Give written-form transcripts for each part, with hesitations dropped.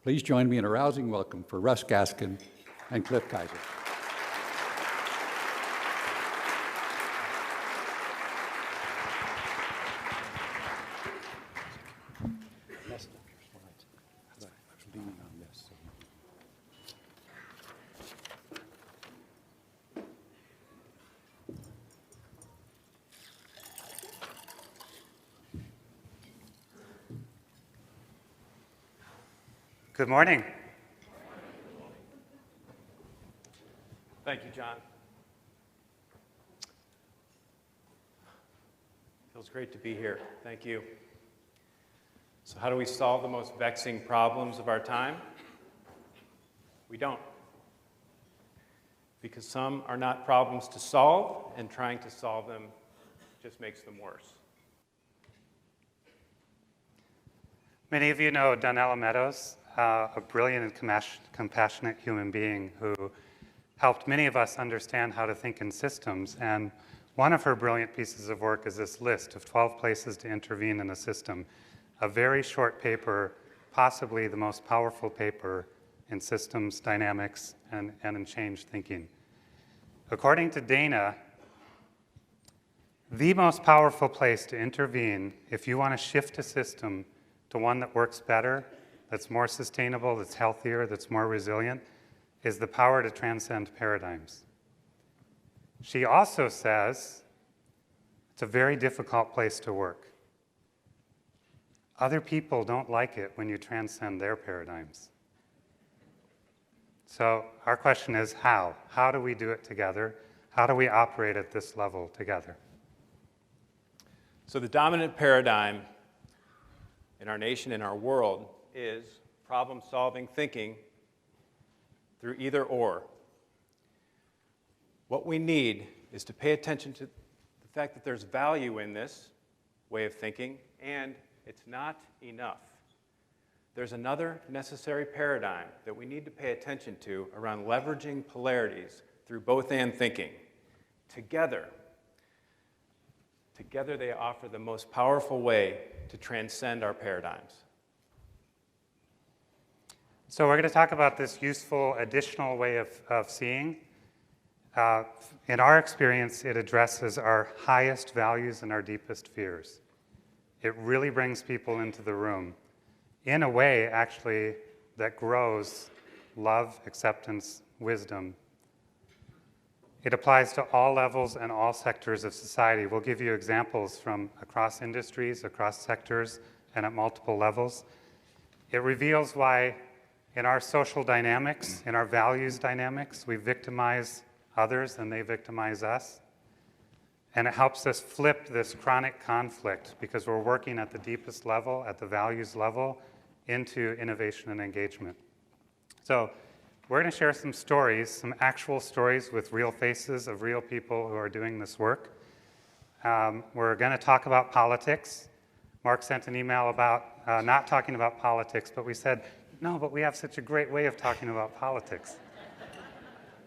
Please join me in a rousing welcome for Russ Gaskin and Cliff Kayser. Good morning. Thank you, John. Feels great to be here. Thank you. So how do we solve the most vexing problems of our time? We don't. Because some are not problems to solve, and trying to solve them just makes them worse. Many of you know Donella Meadows, a brilliant and compassionate human being who helped many of us understand how to think in systems. And one of her brilliant pieces of work is this list of 12 places to intervene in a system, a very short paper, possibly the most powerful paper in systems dynamics and in change thinking. According to Dana, the most powerful place to intervene if you want to shift a system to one that works better, that's more sustainable, that's healthier, that's more resilient, is the power to transcend paradigms. She also says it's a very difficult place to work. Other people don't like it when you transcend their paradigms. So our question is how? How do we do it together? How do we operate at this level together? So the dominant paradigm in our nation, in our world, is problem-solving thinking through either or. What we need is to pay attention to the fact that there's value in this way of thinking, and it's not enough. There's another necessary paradigm that we need to pay attention to around leveraging polarities through both-and thinking. Together they offer the most powerful way to transcend our paradigms. So we're going to talk about this useful additional way of seeing. In our experience, it addresses our highest values and our deepest fears. It really brings people into the room in a way, actually, that grows love, acceptance, wisdom. It applies to all levels and all sectors of society. We'll give you examples from across industries, across sectors, and at multiple levels. It reveals why in our social dynamics, in our values dynamics, we victimize others and they victimize us. And it helps us flip this chronic conflict because we're working at the deepest level, at the values level, into innovation and engagement. So we're going to share some stories, some actual stories with real faces of real people who are doing this work. We're going to talk about politics. Mark sent an email about not talking about politics, but we said, no, but we have such a great way of talking about politics.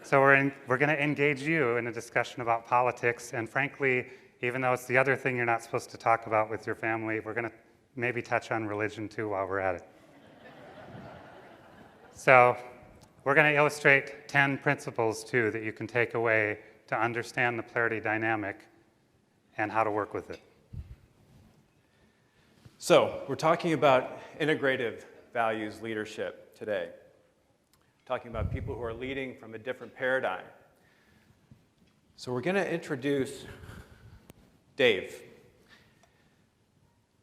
So we're going to engage you in a discussion about politics, and frankly, even though it's the other thing you're not supposed to talk about with your family, we're going to maybe touch on religion too while we're at it. So we're going to illustrate 10 principles, too, that you can take away to understand the polarity dynamic and how to work with it. So we're talking about integrative values leadership today. Talking about people who are leading from a different paradigm. So we're going to introduce Dave.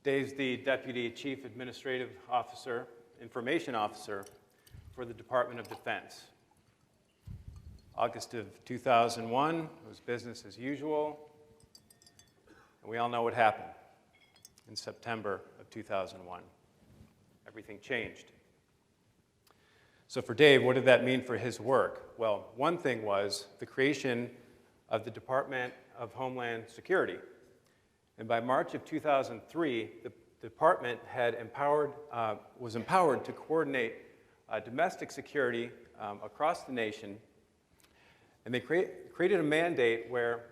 Dave's the Deputy Chief Administrative Officer, Information Officer for the Department of Defense. August of 2001, it was business as usual, and we all know what happened in September of 2001. Everything changed. So for Dave, what did that mean for his work? Well, one thing was the creation of the Department of Homeland Security. And by March of 2003, the department was empowered to coordinate domestic security across the nation. And they created a mandate where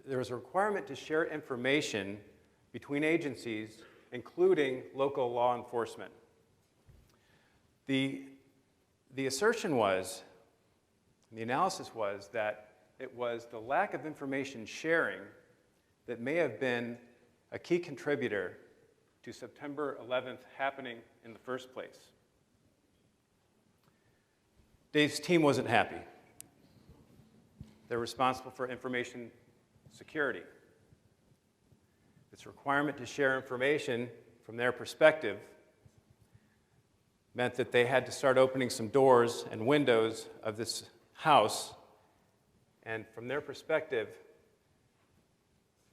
there was a requirement to share information between agencies, including local law enforcement. The assertion was, the analysis was that it was the lack of information sharing that may have been a key contributor to September 11th happening in the first place. Dave's team wasn't happy. They're responsible for information security. This requirement to share information from their perspective meant that they had to start opening some doors and windows of this house, and from their perspective,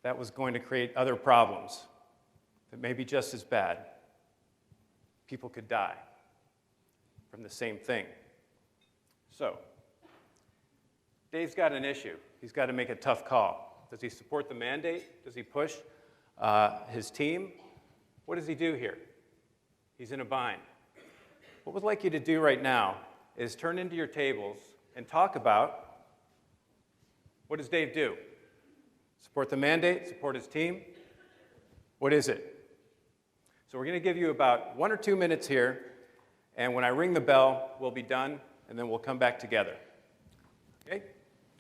that was going to create other problems that may be just as bad. People could die from the same thing. So, Dave's got an issue. He's got to make a tough call. Does he support the mandate? Does he push his team? What does he do here? He's in a bind. What we'd like you to do right now is turn into your tables and talk about, what does Dave do? Support the mandate, support his team? What is it? So we're going to give you about 1 or 2 minutes here, and when I ring the bell, we'll be done, and then we'll come back together. Okay?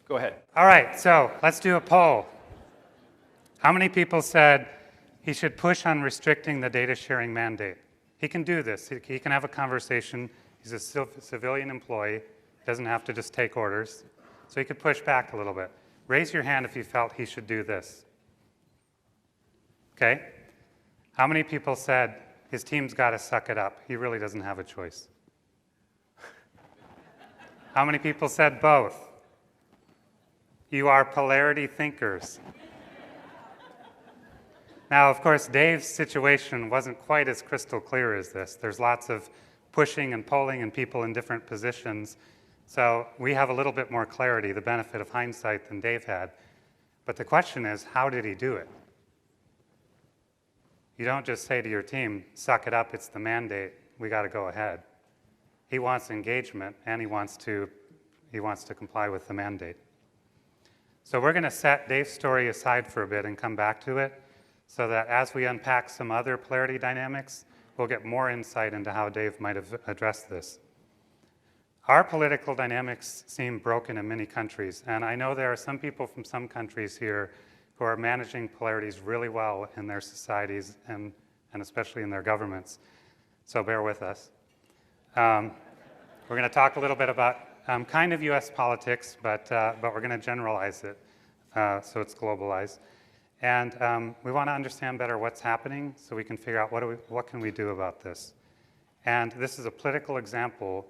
Go ahead. All right, so let's do a poll. How many people said he should push on restricting the data sharing mandate? He can do this. He can have a conversation. He's a civilian employee. He doesn't have to just take orders. So he could push back a little bit. Raise your hand if you felt he should do this. Okay? How many people said his team's got to suck it up? He really doesn't have a choice. How many people said both? You are polarity thinkers. Now, of course, Dave's situation wasn't quite as crystal clear as this. There's lots of pushing and pulling and people in different positions. So we have a little bit more clarity, the benefit of hindsight, than Dave had. But the question is, how did he do it? You don't just say to your team, suck it up, it's the mandate, we got to go ahead. He wants engagement, and he wants to comply with the mandate. So we're going to set Dave's story aside for a bit and come back to it, so that as we unpack some other polarity dynamics, we'll get more insight into how Dave might have addressed this. Our political dynamics seem broken in many countries, and I know there are some people from some countries here who are managing polarities really well in their societies and especially in their governments. So bear with us. We're going to talk a little bit about kind of US politics, but we're going to generalize it so it's globalized. And we want to understand better what's happening so we can figure out what can we do about this. And this is a political example,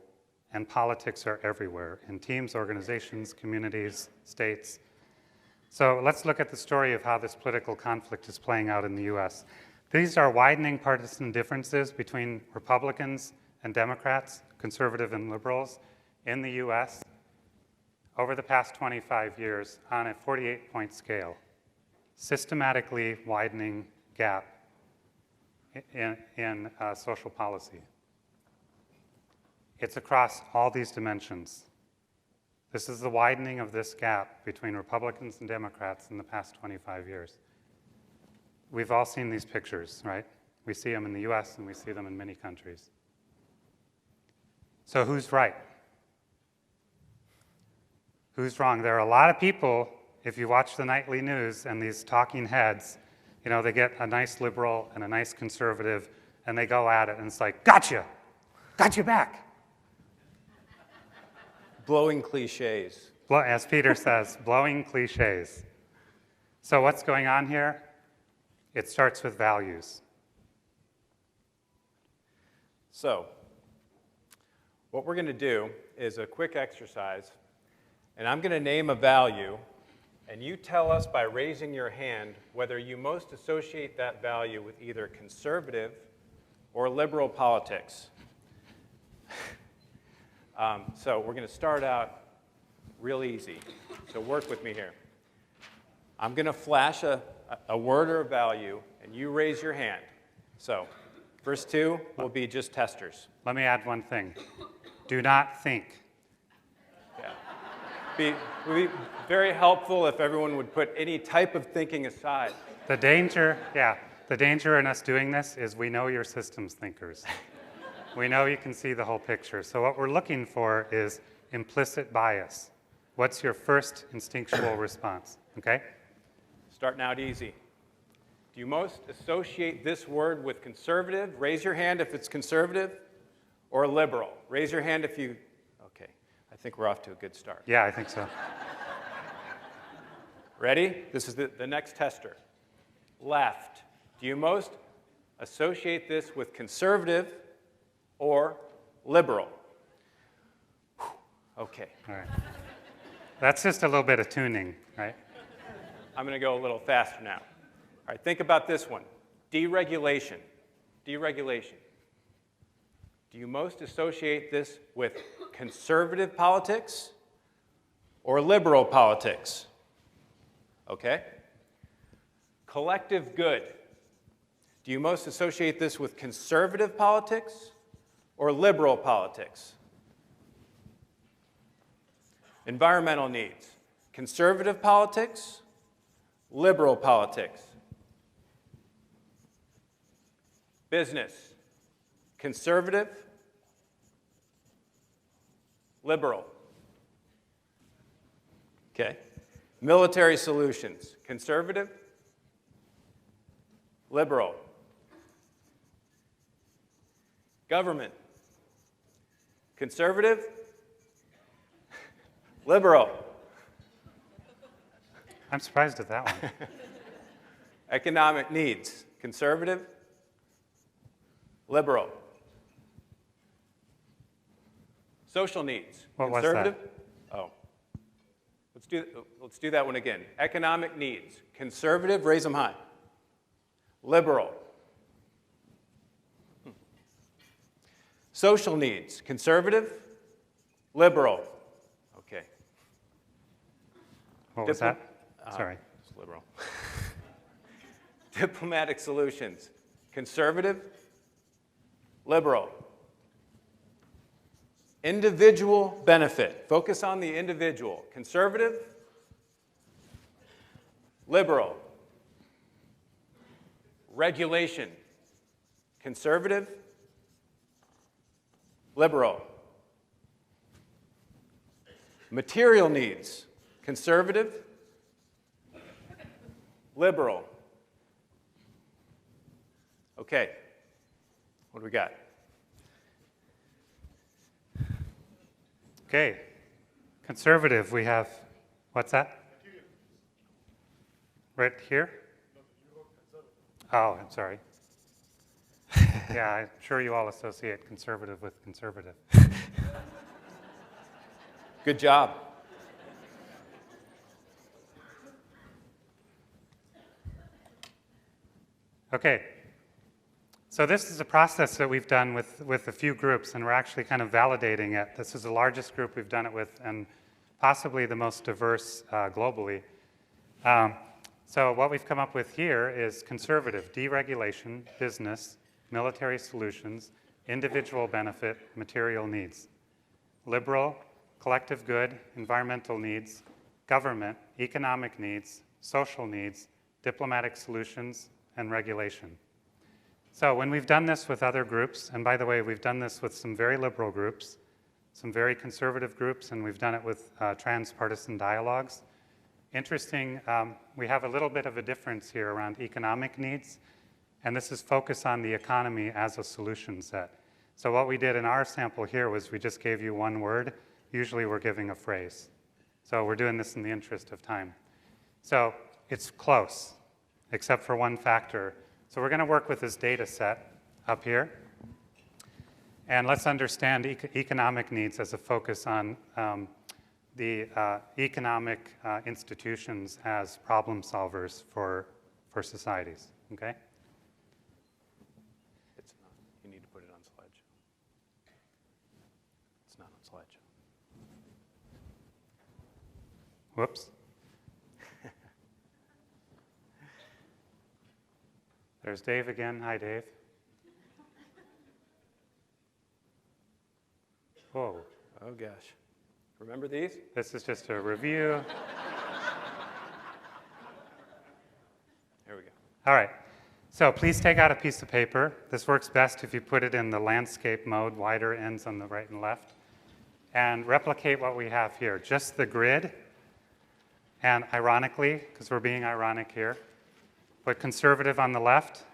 and politics are everywhere, in teams, organizations, communities, states. So let's look at the story of how this political conflict is playing out in the US. These are widening partisan differences between Republicans and Democrats, conservative and liberals, in the US over the past 25 years on a 48-point scale. Systematically widening gap in social policy. It's across all these dimensions. This is the widening of this gap between Republicans and Democrats in the past 25 years. We've all seen these pictures, right? We see them in the US and we see them in many countries. So who's right? Who's wrong? There are a lot of people, if you watch the nightly news and these talking heads, you know, they get a nice liberal and a nice conservative and they go at it and it's like, gotcha, got you back. Blowing cliches. As Peter says, blowing cliches. So what's going on here? It starts with values. So, what we're going to do is a quick exercise, and I'm going to name a value, and you tell us by raising your hand whether you most associate that value with either conservative or liberal politics. So we're going to start out real easy. So work with me here. I'm going to flash a word or a value, and you raise your hand. So first two will be just testers. Let me add one thing. Do not think. Yeah. It would be very helpful if everyone would put any type of thinking aside. The danger in us doing this is we know you're systems thinkers. We know you can see the whole picture. So what we're looking for is implicit bias. What's your first instinctual response, okay? Starting out easy. Do you most associate this word with conservative? Raise your hand if it's conservative, or liberal. Raise your hand if you, okay. I think we're off to a good start. Yeah, I think so. Ready? This is the next tester. Left. Do you most associate this with conservative or liberal? Whew. Okay. All right. That's just a little bit of tuning, right? I'm going to go a little faster now. All right, think about this one. Deregulation. Deregulation. Do you most associate this with conservative politics or liberal politics? Okay. Collective good. Do you most associate this with conservative politics or liberal politics? Environmental needs. Conservative politics, liberal politics. Business. Conservative, liberal. Okay. Military solutions. Conservative, liberal. Government. Conservative, liberal. I'm surprised at that one. Economic needs. Conservative, liberal. Social needs. What was that? Conservative. Oh. Let's do that one again. Economic needs. Conservative, raise them high. Liberal. Social needs. Conservative, liberal. Okay. What was that? Sorry. It's liberal. Diplomatic solutions. Conservative, liberal. Individual benefit. Focus on the individual. Conservative, liberal. Regulation. Conservative, liberal. Material needs. Conservative, liberal. Okay. What do we got? Okay. Conservative, we have, what's that? Right here? Oh, I'm sorry. Yeah, I'm sure you all associate conservative with conservative. Good job. Okay. So this is a process that we've done with a few groups, and we're actually kind of validating it. This is the largest group we've done it with, and possibly the most diverse globally. So what we've come up with here is conservative, deregulation, business, military solutions, individual benefit, material needs. Liberal, collective good, environmental needs, government, economic needs, social needs, diplomatic solutions, and regulation. So when we've done this with other groups, and by the way, we've done this with some very liberal groups, some very conservative groups, and we've done it with transpartisan dialogues. Interesting, we have a little bit of a difference here around economic needs, and this is focused on the economy as a solution set. So what we did in our sample here was we just gave you one word. Usually we're giving a phrase. So we're doing this in the interest of time. So it's close, except for one factor. So we're going to work with this data set up here. And let's understand economic needs as a focus on the economic institutions as problem solvers for societies, okay? It's not. You need to put it on slideshow. It's not on slideshow. Whoops. There's Dave again. Hi, Dave. Whoa. Oh, gosh. Remember these? This is just a review. There we go. All right. So please take out a piece of paper. This works best if you put it in the landscape mode, wider ends on the right and left, and replicate what we have here, just the grid. And ironically, because we're being ironic here, put conservative on the left,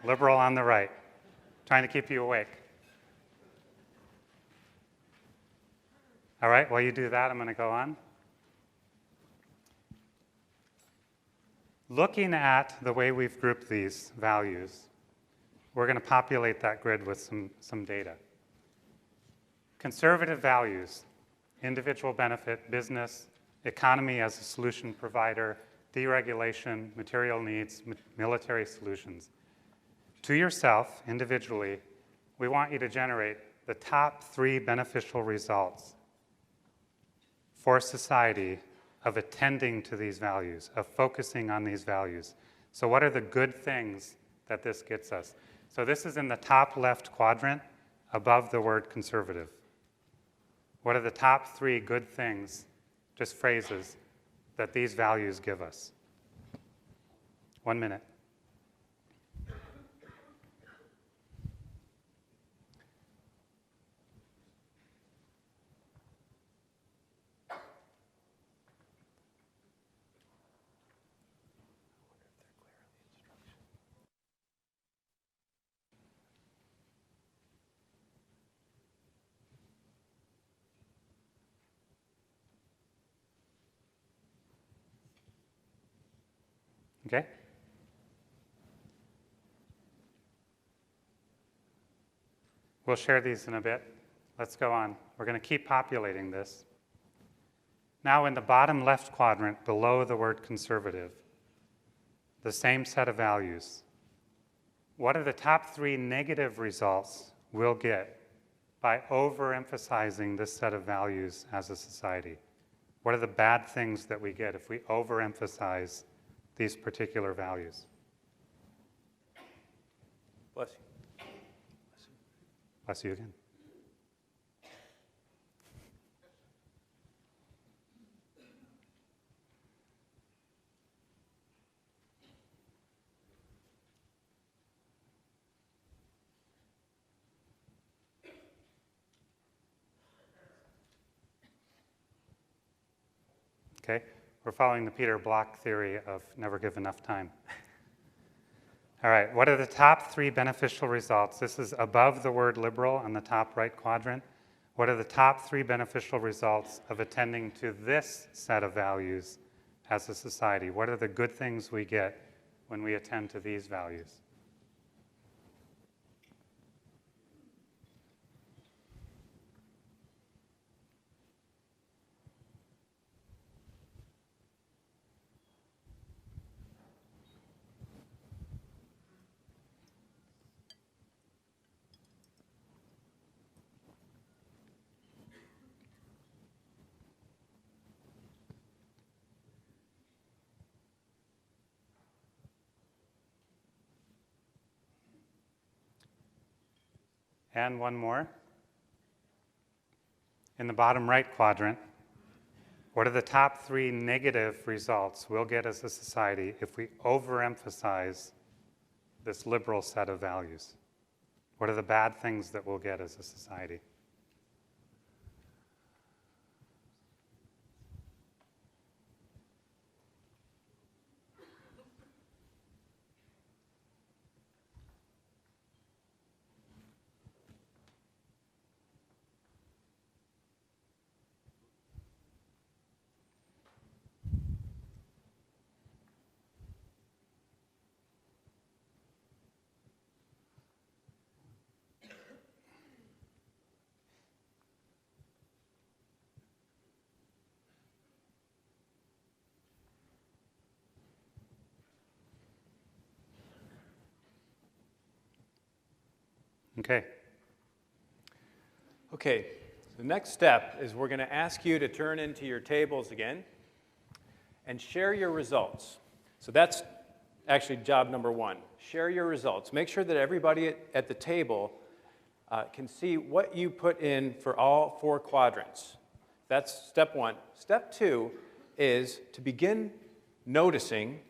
liberal on the right, trying to keep you awake. All right, while you do that, I'm going to go on. Looking at the way we've grouped these values, we're going to populate that grid with some data. Conservative values, individual benefit, business, economy as a solution provider, deregulation, material needs, military solutions. To yourself, individually, we want you to generate the top 3 beneficial results for society of attending to these values, of focusing on these values. So what are the good things that this gets us? So this is in the top left quadrant above the word conservative. What are the top 3 good things, just phrases, that these values give us? 1 minute. Okay? We'll share these in a bit. Let's go on. We're going to keep populating this. Now in the bottom left quadrant, below the word conservative, the same set of values. What are the top 3 negative results we'll get by overemphasizing this set of values as a society? What are the bad things that we get if we overemphasize these particular values? Bless you. Bless you again. Okay, we're following the Peter Block theory of never give enough time. All right, what are the top 3 beneficial results? This is above the word liberal on the top right quadrant. What are the top 3 beneficial results of attending to this set of values as a society? What are the good things we get when we attend to these values? And one more. In the bottom right quadrant, what are the top 3 negative results we'll get as a society if we overemphasize this liberal set of values? What are the bad things that we'll get as a society? Okay. Okay, the next step is we're going to ask you to turn into your tables again and share your results. So that's actually job number 1. Share your results. Make sure that everybody at the table can see what you put in for all 4 quadrants. That's step 1. Step 2 is to begin noticing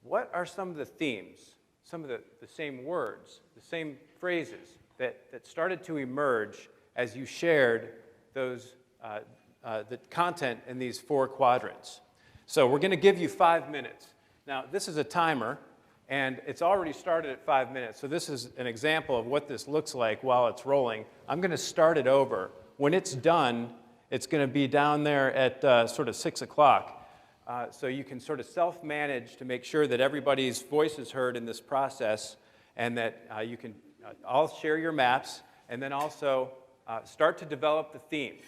what are some of the themes some of the same words, the same phrases that started to emerge as you shared those, the content in these 4 quadrants. So we're going to give you 5 minutes. Now, this is a timer, and it's already started at 5 minutes. So this is an example of what this looks like while it's rolling. I'm going to start it over. When it's done, it's going to be down there at sort of 6 o'clock. So you can sort of self-manage to make sure that everybody's voice is heard in this process, and that you can all share your maps, and then also start to develop the themes.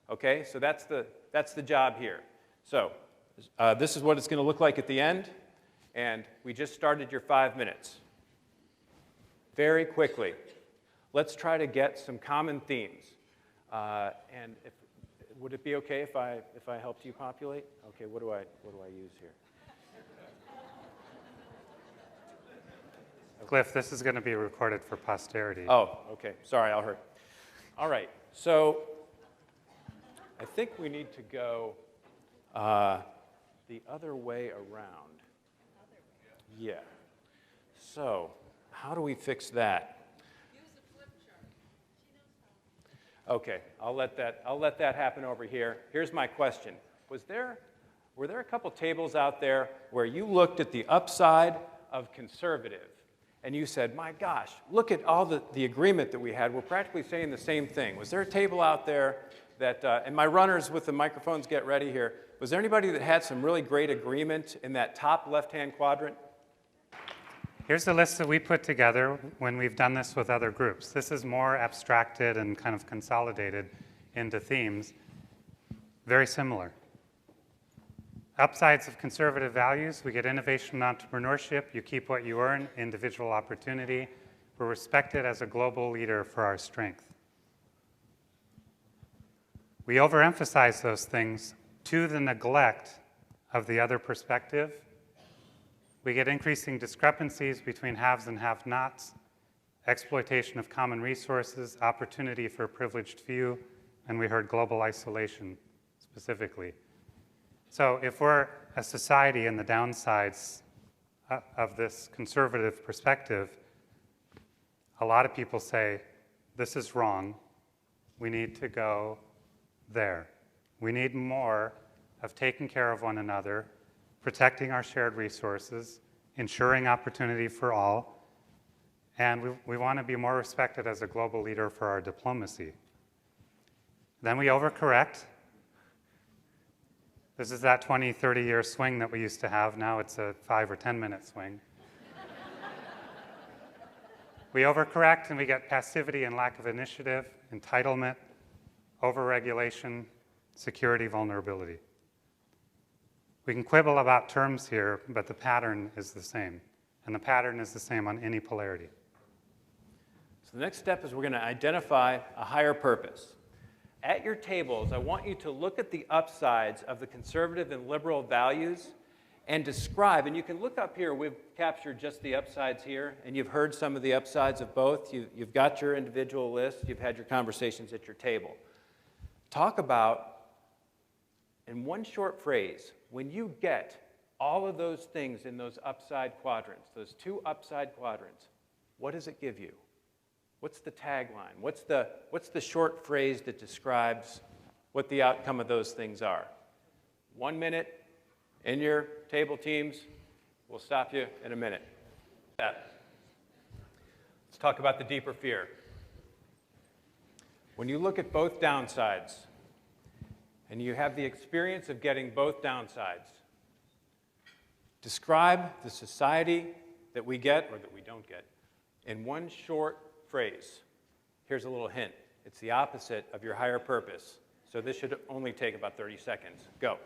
Okay, so that's the job here. So this is what it's going to look like at the end, and we just started your 5 minutes. Very quickly, let's try to get some common themes. And would it be okay if I helped you populate? Okay, what do I use here? Cliff, this is going to be recorded for posterity. Oh, okay. Sorry, I'll hurt. All right. So I think we need to go the other way around. Yeah. So how do we fix that? Use the flip chart. She knows how. Okay, I'll let that happen over here. Here's my question. Were there a couple tables out there where you looked at the upside of conservative and you said, my gosh, look at all the agreement that we had. We're practically saying the same thing. Was there a table out there that, and my runners with the microphones get ready here, was there anybody that had some really great agreement in that top left-hand quadrant? Here's the list that we put together when we've done this with other groups. This is more abstracted and kind of consolidated into themes. Very similar. Upsides of conservative values, we get innovation and entrepreneurship. You keep what you earn, individual opportunity. We're respected as a global leader for our strength. We overemphasize those things to the neglect of the other perspective. We get increasing discrepancies between haves and have-nots, exploitation of common resources, opportunity for a privileged few, and we heard global isolation specifically. So if we're a society in the downsides of this conservative perspective, a lot of people say, this is wrong. We need to go there. We need more of taking care of one another, protecting our shared resources, ensuring opportunity for all, and we want to be more respected as a global leader for our diplomacy. Then we overcorrect. This is that 20, 30-year swing that we used to have. Now it's a 5 or 10-minute swing. We overcorrect and we get passivity and lack of initiative, entitlement, overregulation, security vulnerability. We can quibble about terms here, but the pattern is the same. And the pattern is the same on any polarity. So the next step is we're going to identify a higher purpose. At your tables, I want you to look at the upsides of the conservative and liberal values and describe, and you can look up here, we've captured just the upsides here, and you've heard some of the upsides of both. You've got your individual list, you've had your conversations at your table. Talk about, in one short phrase, when you get all of those things in those upside quadrants, those 2 upside quadrants, what does it give you? What's the tagline? What's the short phrase that describes what the outcome of those things are? 1 minute in your table teams. We'll stop you in a minute. Let's talk about the deeper fear. When you look at both downsides, and you have the experience of getting both downsides, describe the society that we get, or that we don't get, in one short phrase. Here's a little hint. It's the opposite of your higher purpose. So this should only take about 30 seconds. Go.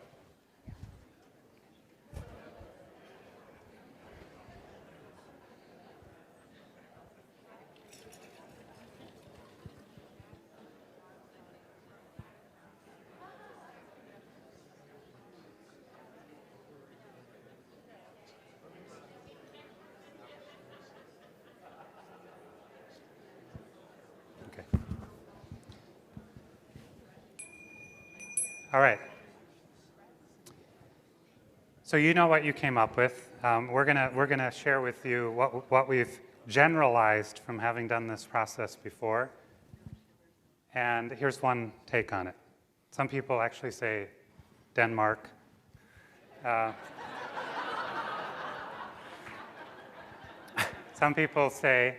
All right. So you know what you came up with. we're gonna share with you what we've generalized from having done this process before. And here's one take on it. Some people actually say Denmark.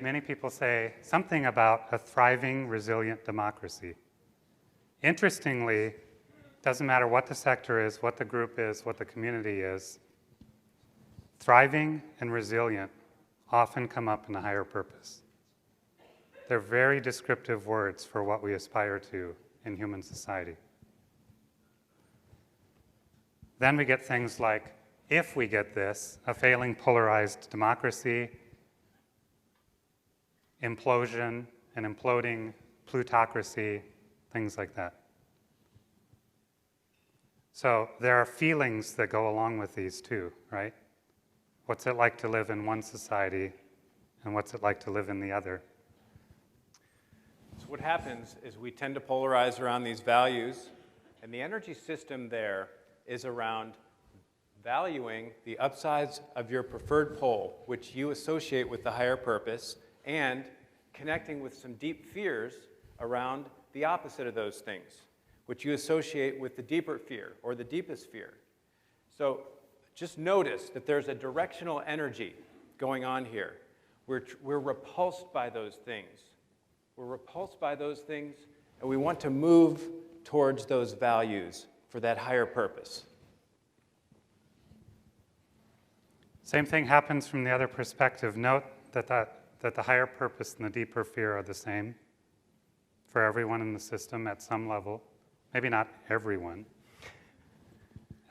Many people say something about a thriving, resilient democracy. Interestingly, doesn't matter what the sector is, what the group is, what the community is, thriving and resilient often come up in a higher purpose. They're very descriptive words for what we aspire to in human society. Then we get things like, if we get this, a failing polarized democracy, implosion, an imploding plutocracy, things like that. So there are feelings that go along with these too, right? What's it like to live in one society, and what's it like to live in the other? So what happens is we tend to polarize around these values, and the energy system there is around valuing the upsides of your preferred pole, which you associate with the higher purpose, and connecting with some deep fears around the opposite of those things, which you associate with the deeper fear or the deepest fear. So just notice that there's a directional energy going on here. We're repulsed by those things. We're repulsed by those things, and we want to move towards those values for that higher purpose. Same thing happens from the other perspective. Note that the higher purpose and the deeper fear are the same for everyone in the system at some level. Maybe not everyone.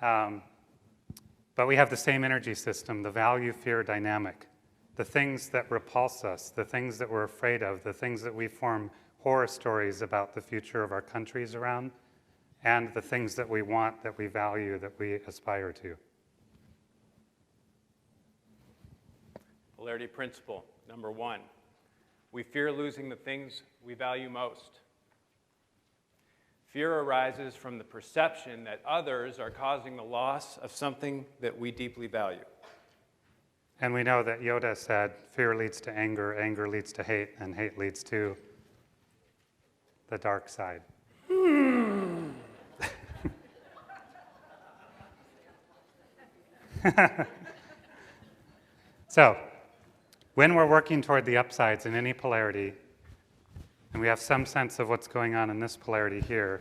But we have the same energy system, the value-fear dynamic. The things that repulse us, the things that we're afraid of, the things that we form horror stories about the future of our countries around, and the things that we want, that we value, that we aspire to. Polarity principle, number 1. We fear losing the things we value most. Fear arises from the perception that others are causing the loss of something that we deeply value. And we know that Yoda said, fear leads to anger, anger leads to hate, and hate leads to the dark side. So, when we're working toward the upsides in any polarity, and we have some sense of what's going on in this polarity here,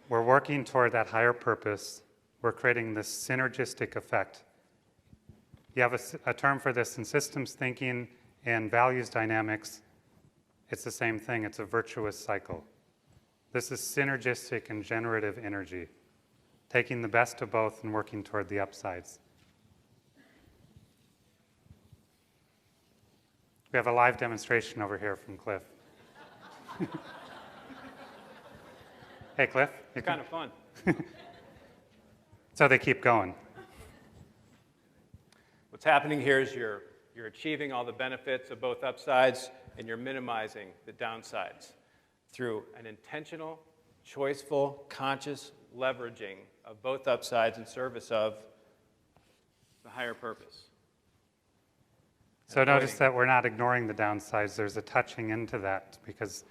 we're working toward that higher purpose. We're creating this synergistic effect. You have a term for this in systems thinking and values dynamics. It's the same thing. It's a virtuous cycle. This is synergistic and generative energy, taking the best of both and working toward the upsides. We have a live demonstration over here from Cliff. Hey, Cliff. It's kind of fun. So they keep going. What's happening here is you're achieving all the benefits of both upsides, and you're minimizing the downsides through an intentional, choiceful, conscious leveraging of both upsides in service of the higher purpose. So notice that we're not ignoring the downsides. There's a touching into that because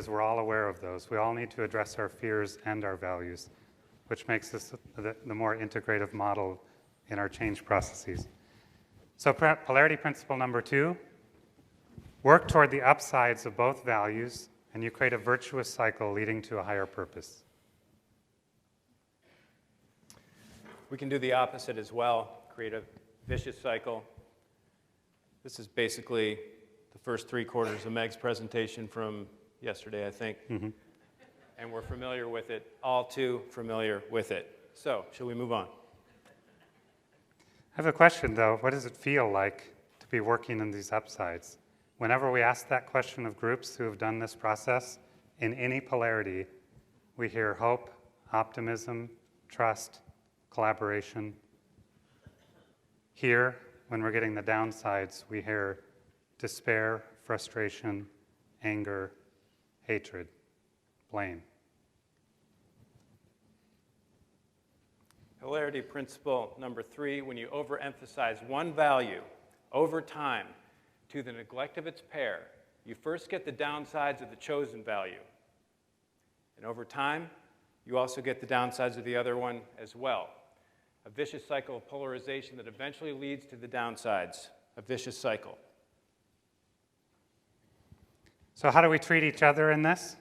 we're all aware of those. We all need to address our fears and our values, which makes this the more integrative model in our change processes. So polarity principle number 2, work toward the upsides of both values, and you create a virtuous cycle leading to a higher purpose. We can do the opposite as well, create a vicious cycle. This is basically the first 3/4 of Meg's presentation from yesterday, I think. Mm-hmm. And we're familiar with it, all too familiar with it. So, shall we move on? I have a question, though. What does it feel like to be working in these upsides? Whenever we ask that question of groups who have done this process, in any polarity, we hear hope, optimism, trust, collaboration. Here, when we're getting the downsides, we hear despair, frustration, anger, hatred, blame. Polarity principle number 3, when you overemphasize one value over time to the neglect of its pair, you first get the downsides of the chosen value. And over time, you also get the downsides of the other one as well. A vicious cycle of polarization that eventually leads to the downsides. A vicious cycle. So how do we treat each other in this?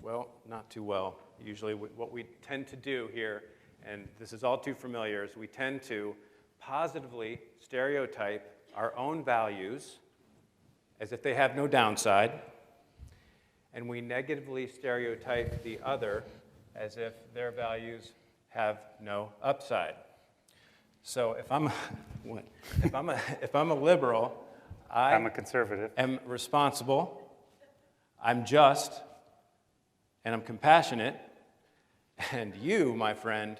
Well, not too well. Usually what we tend to do here, and this is all too familiar, is we tend to positively stereotype our own values as if they have no downside, and we negatively stereotype the other as if their values have no upside. So if I'm a liberal, I'm a conservative. am responsible, I'm just, and I'm compassionate, and you, my friend,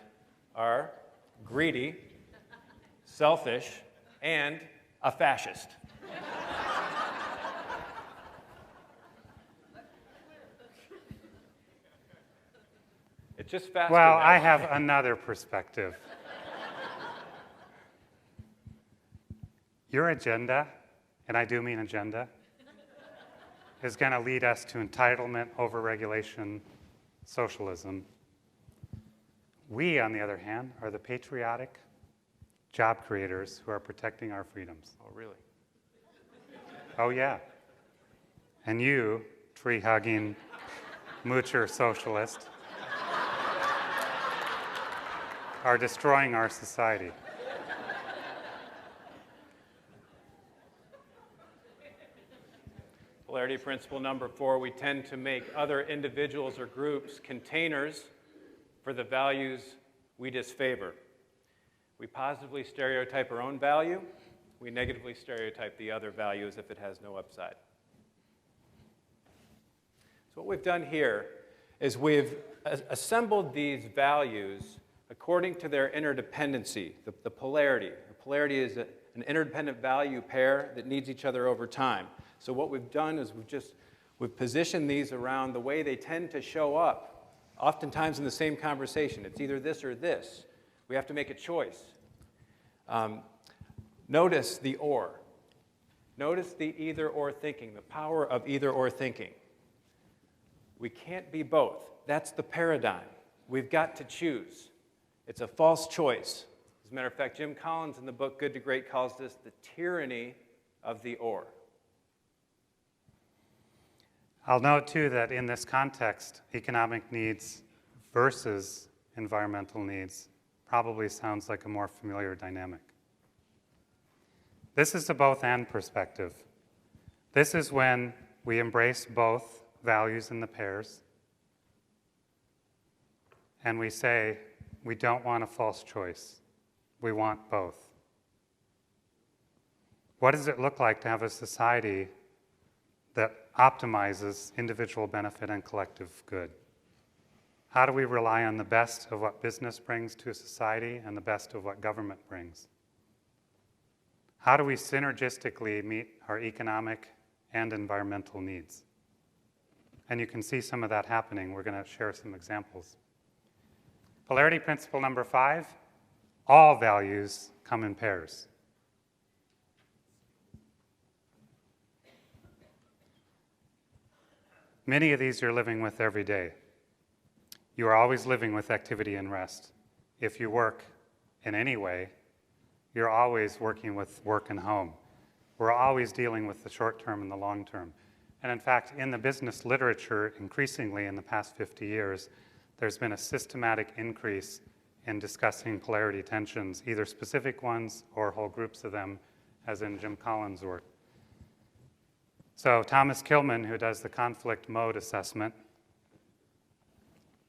are greedy, selfish, and a fascist. It's just faster. Well, that I way. have another perspective. Your agenda, and I do mean agenda, is going to lead us to entitlement, overregulation, socialism. We, on the other hand, are the patriotic job creators who are protecting our freedoms. Oh, really? Oh, yeah. And you, tree-hugging, moocher socialist, are destroying our society. Polarity principle number 4, we tend to make other individuals or groups containers for the values we disfavor. We positively stereotype our own value. We negatively stereotype the other value as if it has no upside. So what we've done here is we've assembled these values according to their interdependency, the polarity. The polarity is an interdependent value pair that needs each other over time. So what we've done is we've positioned these around the way they tend to show up, oftentimes in the same conversation. It's either this or this. We have to make a choice. Notice the or. Notice the either-or thinking, the power of either-or thinking. We can't be both. That's the paradigm. We've got to choose. It's a false choice. As a matter of fact, Jim Collins in the book Good to Great calls this the tyranny of the or. I'll note, too, that in this context, economic needs versus environmental needs probably sounds like a more familiar dynamic. This is the both-and perspective. This is when we embrace both values in the pairs, and we say, we don't want a false choice. We want both. What does it look like to have a society that optimizes individual benefit and collective good? How do we rely on the best of what business brings to a society and the best of what government brings? How do we synergistically meet our economic and environmental needs? And you can see some of that happening. We're going to share some examples. Polarity principle number 5, all values come in pairs. Many of these you're living with every day. You are always living with activity and rest. If you work in any way, you're always working with work and home. We're always dealing with the short term and the long term. And in fact, in the business literature, increasingly in the past 50 years, there's been a systematic increase in discussing polarity tensions, either specific ones or whole groups of them, as in Jim Collins' work. So Thomas Kilman, who does the conflict mode assessment,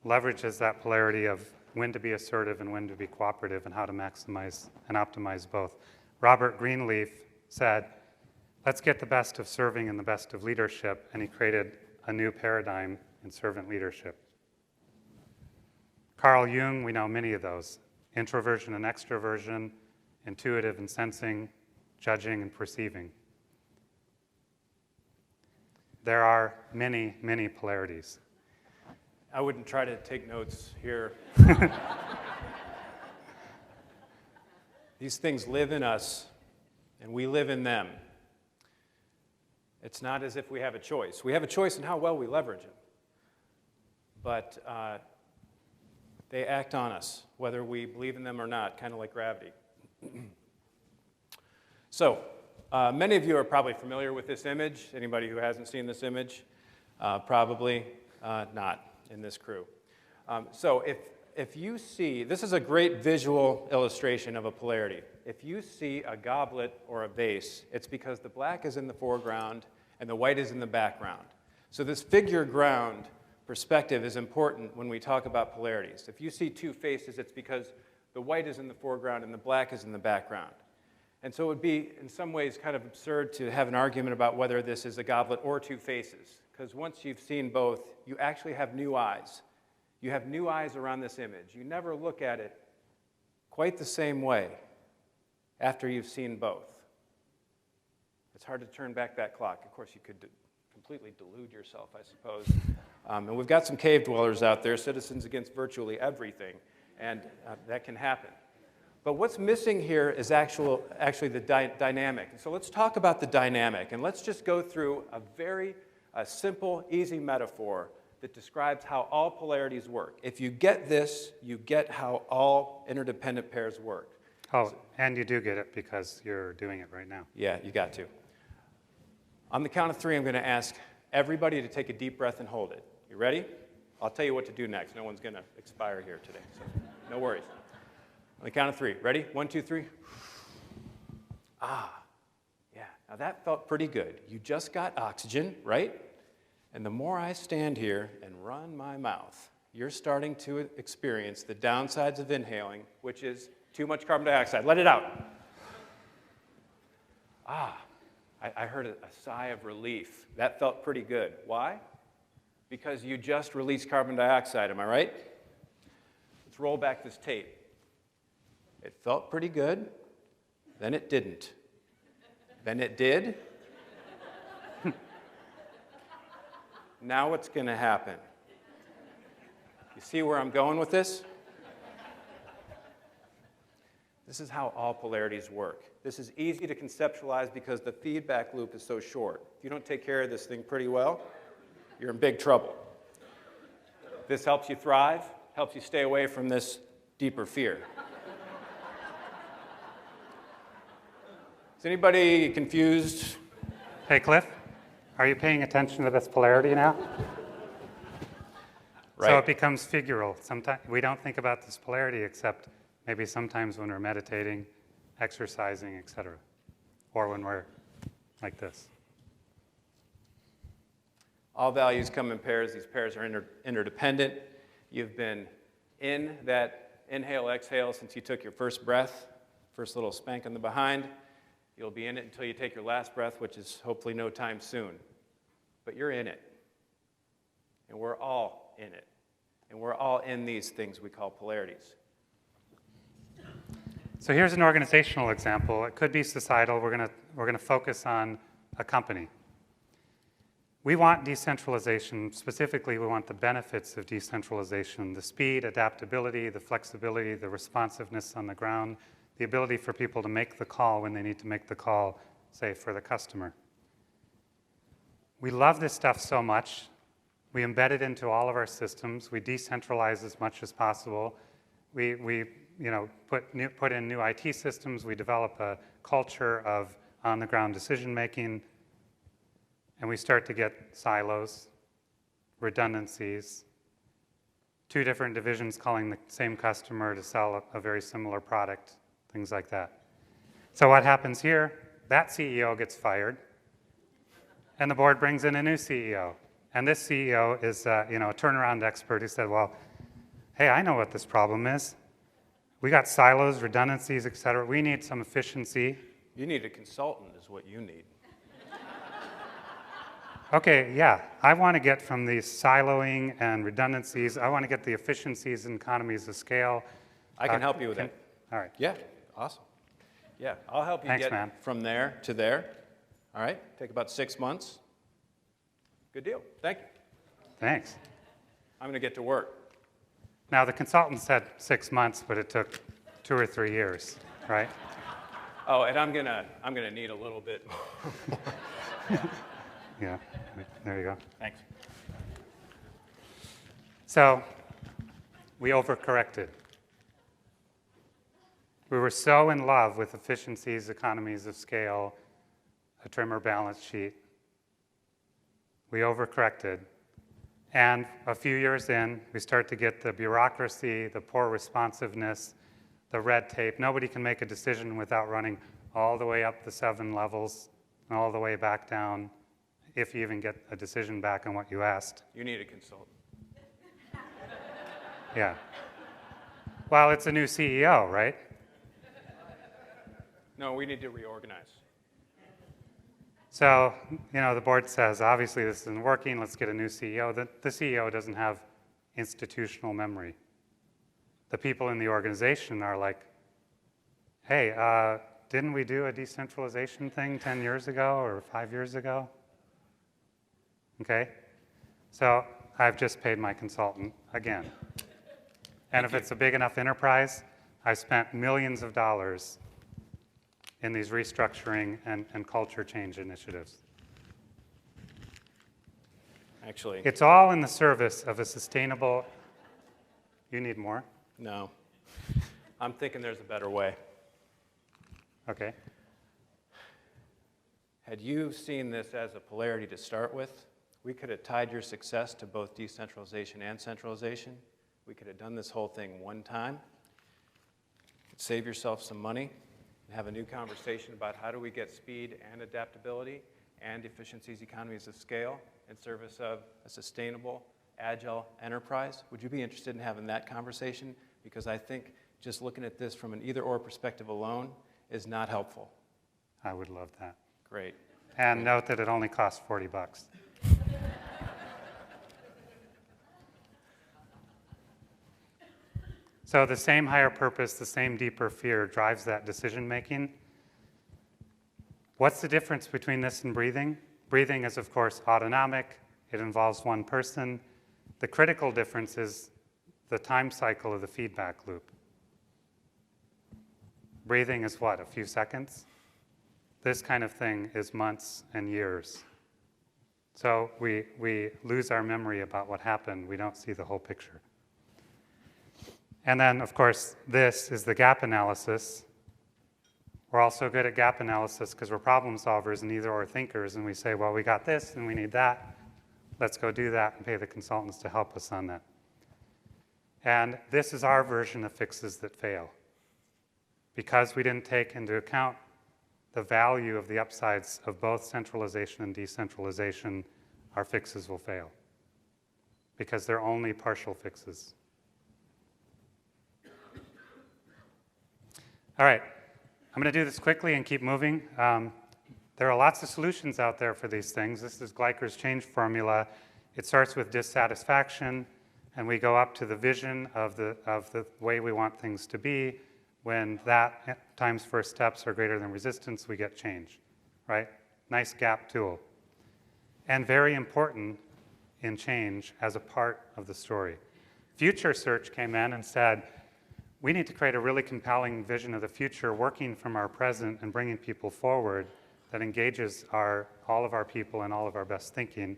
leverages that polarity of when to be assertive and when to be cooperative and how to maximize and optimize both. Robert Greenleaf said, let's get the best of serving and the best of leadership, and he created a new paradigm in servant leadership. Carl Jung, we know many of those: introversion and extroversion, intuitive and sensing, judging and perceiving. There are many, many polarities. I wouldn't try to take notes here. These things live in us, and we live in them. It's not as if we have a choice. We have a choice in how well we leverage them. But they act on us, whether we believe in them or not, kind of like gravity. So, many of you are probably familiar with this image. Anybody who hasn't seen this image? Probably not in this crew. So if you see, this is a great visual illustration of a polarity. If you see a goblet or a vase, it's because the black is in the foreground and the white is in the background. So this figure ground perspective is important when we talk about polarities. If you see two faces, it's because the white is in the foreground and the black is in the background. And so it would be, in some ways, kind of absurd to have an argument about whether this is a goblet or two faces, because once you've seen both, you actually have new eyes. You have new eyes around this image. You never look at it quite the same way after you've seen both. It's hard to turn back that clock. Of course, you could completely delude yourself, I suppose. And we've got some cave dwellers out there, citizens against virtually everything, and that can happen. But what's missing here is actually the dynamic. So let's talk about the dynamic, and let's just go through a very simple, easy metaphor that describes how all polarities work. If you get this, you get how all interdependent pairs work. Oh, and you do get it because you're doing it right now. Yeah, you got to. On the count of three, I'm going to ask everybody to take a deep breath and hold it. You ready? I'll tell you what to do next. No one's going to expire here today, so no worries. On the count of three. Ready? 1, 2, 3. Ah, yeah. Now that felt pretty good. You just got oxygen, right? And the more I stand here and run my mouth, you're starting to experience the downsides of inhaling, which is too much carbon dioxide. Let it out. Ah, I heard a sigh of relief. That felt pretty good. Why? Because you just released carbon dioxide, am I right? Let's roll back this tape. It felt pretty good, then it didn't. Then it did. Now what's going to happen? You see where I'm going with this? This is how all polarities work. This is easy to conceptualize because the feedback loop is so short. If you don't take care of this thing pretty well, you're in big trouble. This helps you thrive, helps you stay away from this deeper fear. Is anybody confused? Hey, Cliff, are you paying attention to this polarity now? Right. So it becomes figural. Sometimes we don't think about this polarity except maybe sometimes when we're meditating, exercising, etc., or when we're like this. All values come in pairs. These pairs are interdependent. You've been in that inhale, exhale since you took your first breath, first little spank on the behind. You'll be in it until you take your last breath, which is hopefully no time soon. But you're in it. And we're all in it. And we're all in these things we call polarities. So here's an organizational example. It could be societal. We're going to focus on a company. We want decentralization. Specifically, we want the benefits of decentralization, the speed, adaptability, the flexibility, the responsiveness on the ground, the ability for people to make the call when they need to make the call, say, for the customer. We love this stuff so much. We embed it into all of our systems. We decentralize as much as possible. We put in new IT systems. We develop a culture of on-the-ground decision-making. And we start to get silos, redundancies, two different divisions calling the same customer to sell a very similar product, things like that. So what happens here? That CEO gets fired, and the board brings in a new CEO. And this CEO is a turnaround expert who said, well, hey, I know what this problem is. We got silos, redundancies, et cetera. We need some efficiency. You need a consultant is what you need. Okay, yeah, I want to get from these siloing and redundancies, I want to get the efficiencies and economies of scale. I can help you with that. All right. Yeah, awesome. Yeah, I'll help you Thanks, get man. from there to there. All right, take about 6 months. Good deal. Thank you. Thanks. I'm going to get to work. Now, the consultant said 6 months, but it took 2 or 3 years, right? Oh, and I'm gonna need a little bit more. Yeah, there you go. Thanks. So we overcorrected. We were so in love with efficiencies, economies of scale, a trimmer balance sheet. We overcorrected. And a few years in, we start to get the bureaucracy, the poor responsiveness, the red tape. Nobody can make a decision without running all the way up the 7 levels and all the way back down, if you even get a decision back on what you asked. You need a consultant. Yeah. Well, it's a new CEO, right? No, we need to reorganize. So, the board says, obviously this isn't working, let's get a new CEO. The CEO doesn't have institutional memory. The people in the organization are like, hey, didn't we do a decentralization thing 10 years ago or 5 years ago? Okay? So I've just paid my consultant again. And if it's a big enough enterprise, I've spent millions of dollars in these restructuring and culture change initiatives. Actually, It's all in the service of a sustainable, you need more? no. I'm thinking there's a better way. Okay. Had you seen this as a polarity to start with, we could have tied your success to both decentralization and centralization. We could have done this whole thing one time, save yourself some money, and have a new conversation about how do we get speed and adaptability and efficiencies, economies of scale in service of a sustainable, agile enterprise. Would you be interested in having that conversation? Because I think just looking at this from an either-or perspective alone is not helpful. I would love that. Great. And note that it only costs $40. So the same higher purpose, the same deeper fear drives that decision making. What's the difference between this and breathing? Breathing is, of course, autonomic. It involves one person. The critical difference is the time cycle of the feedback loop. Breathing is what, a few seconds? This kind of thing is months and years. So we lose our memory about what happened. We don't see the whole picture. And then, of course, this is the gap analysis. We're also good at gap analysis because we're problem solvers and either-or thinkers, and we say, well, we got this and we need that. Let's go do that and pay the consultants to help us on that. And this is our version of fixes that fail. Because we didn't take into account the value of the upsides of both centralization and decentralization, our fixes will fail. Because they're only partial fixes. All right, I'm going to do this quickly and keep moving. There are lots of solutions out there for these things. This is Gleicher's change formula. It starts with dissatisfaction, and we go up to the vision of the way we want things to be. When that times first steps are greater than resistance, we get change, right? Nice gap tool. And very important in change as a part of the story. Future Search came in and said, we need to create a really compelling vision of the future, working from our present and bringing people forward that engages all of our people and all of our best thinking.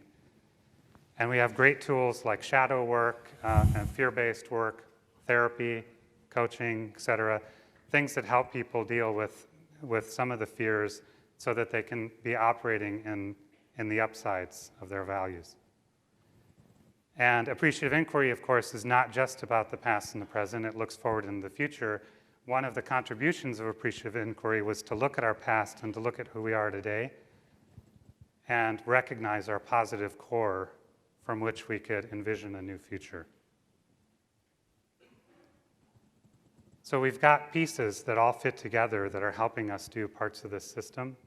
And we have great tools like shadow work and fear-based work, therapy, coaching, et cetera, things that help people deal with some of the fears so that they can be operating in the upsides of their values. And appreciative inquiry, of course, is not just about the past and the present. It looks forward into the future. One of the contributions of appreciative inquiry was to look at our past and to look at who we are today and recognize our positive core from which we could envision a new future. So we've got pieces that all fit together that are helping us do parts of this system.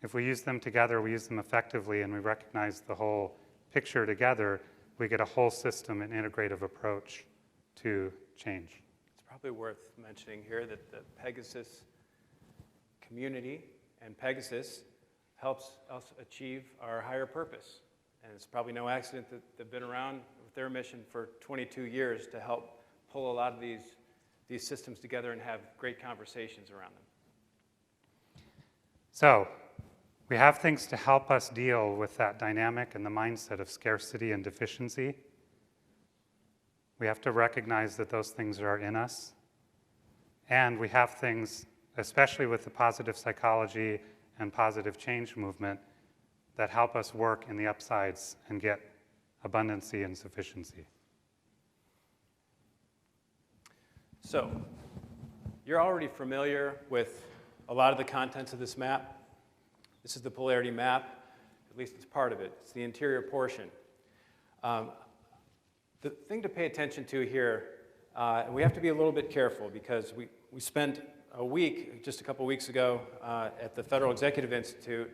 If we use them together, we use them effectively, and we recognize the whole picture together, we get a whole system and integrative approach to change. It's probably worth mentioning here that the Pegasus community and Pegasus helps us achieve our higher purpose. And it's probably no accident that they've been around with their mission for 22 years to help pull a lot of these systems together and have great conversations around them. So we have things to help us deal with that dynamic and the mindset of scarcity and deficiency. We have to recognize that those things are in us. And we have things, especially with the positive psychology and positive change movement, that help us work in the upsides and get abundancy and sufficiency. So, you're already familiar with a lot of the contents of this map. This is the polarity map, at least it's part of it. It's the interior portion. The thing to pay attention to here, and we have to be a little bit careful because we spent a week, just a couple weeks ago, at the Federal Executive Institute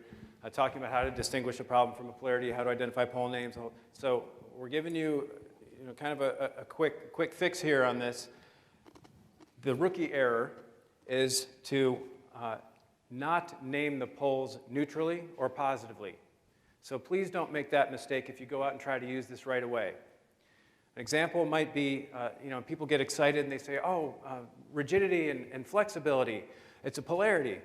talking about how to distinguish a problem from a polarity, how to identify pole names. So we're giving you, kind of a quick fix here on this. The rookie error is to not name the poles neutrally or positively. So please don't make that mistake if you go out and try to use this right away. An example might be, people get excited and they say, rigidity and flexibility, it's a polarity.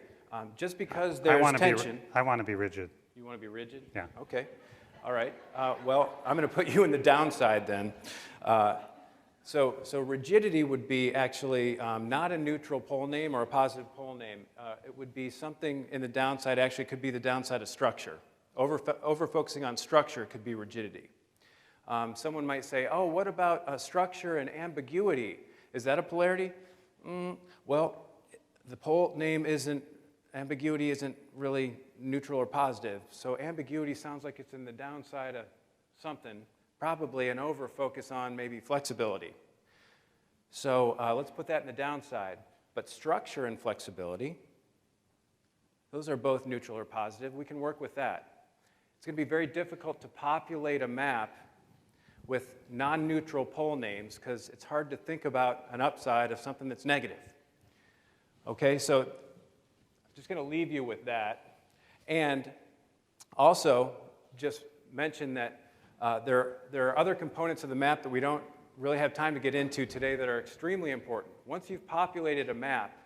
Just because there's tension. I want to be rigid. You want to be rigid? Yeah. Okay. All right. Well, I'm going to put you in the downside then. So rigidity would be actually not a neutral pole name or a positive pole name. It would be something in the downside, actually could be the downside of structure. Over-focusing on structure could be rigidity. Someone might say, what about structure and ambiguity? Is that a polarity? Well, the pole name ambiguity isn't really neutral or positive. So ambiguity sounds like it's in the downside of something, probably an over-focus on maybe flexibility. So let's put that in the downside. But structure and flexibility, those are both neutral or positive. We can work with that. It's going to be very difficult to populate a map with non-neutral pole names because it's hard to think about an upside of something that's negative. Okay, so I'm just going to leave you with that. And also, just mention that there are other components of the map that we don't really have time to get into today that are extremely important. Once you've populated a map,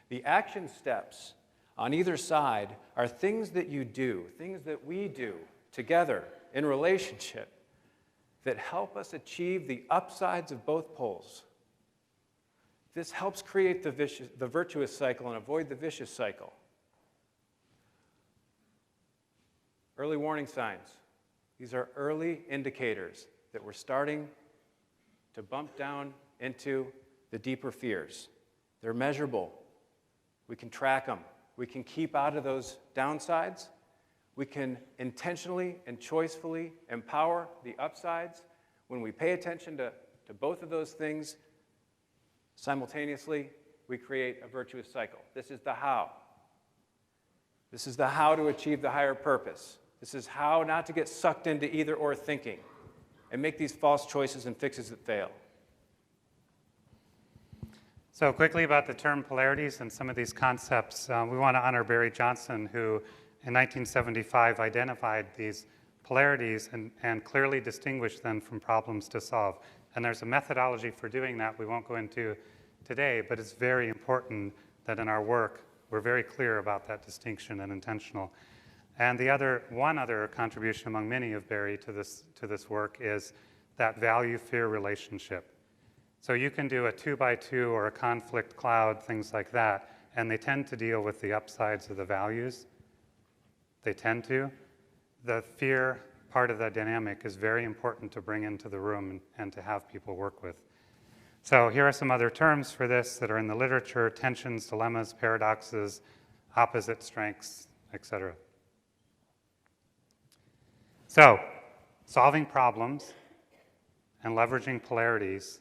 the action steps on either side are things that you do, things that we do together in relationship that help us achieve the upsides of both poles. This helps create the virtuous cycle and avoid the vicious cycle. Early warning signs. These are early indicators that we're starting to bump down into the deeper fears. They're measurable. We can track them. We can keep out of those downsides. We can intentionally and choicefully empower the upsides. When we pay attention to both of those things simultaneously, we create a virtuous cycle. This is the how. This is the how to achieve the higher purpose. This is how not to get sucked into either or thinking and make these false choices and fixes that fail. So quickly about the term polarities and some of these concepts, we want to honor Barry Johnson, who in 1975 identified these polarities and clearly distinguished them from problems to solve. And there's a methodology for doing that we won't go into today, but it's very important that in our work we're very clear about that distinction and intentional. And one other contribution among many of Barry to this work is that value-fear relationship. So you can do a 2x2 or a conflict cloud, things like that, and they tend to deal with the upsides of the values. They tend to. The fear part of the dynamic is very important to bring into the room and to have people work with. So here are some other terms for this that are in the literature: tensions, dilemmas, paradoxes, opposite strengths, etc. So solving problems and leveraging polarities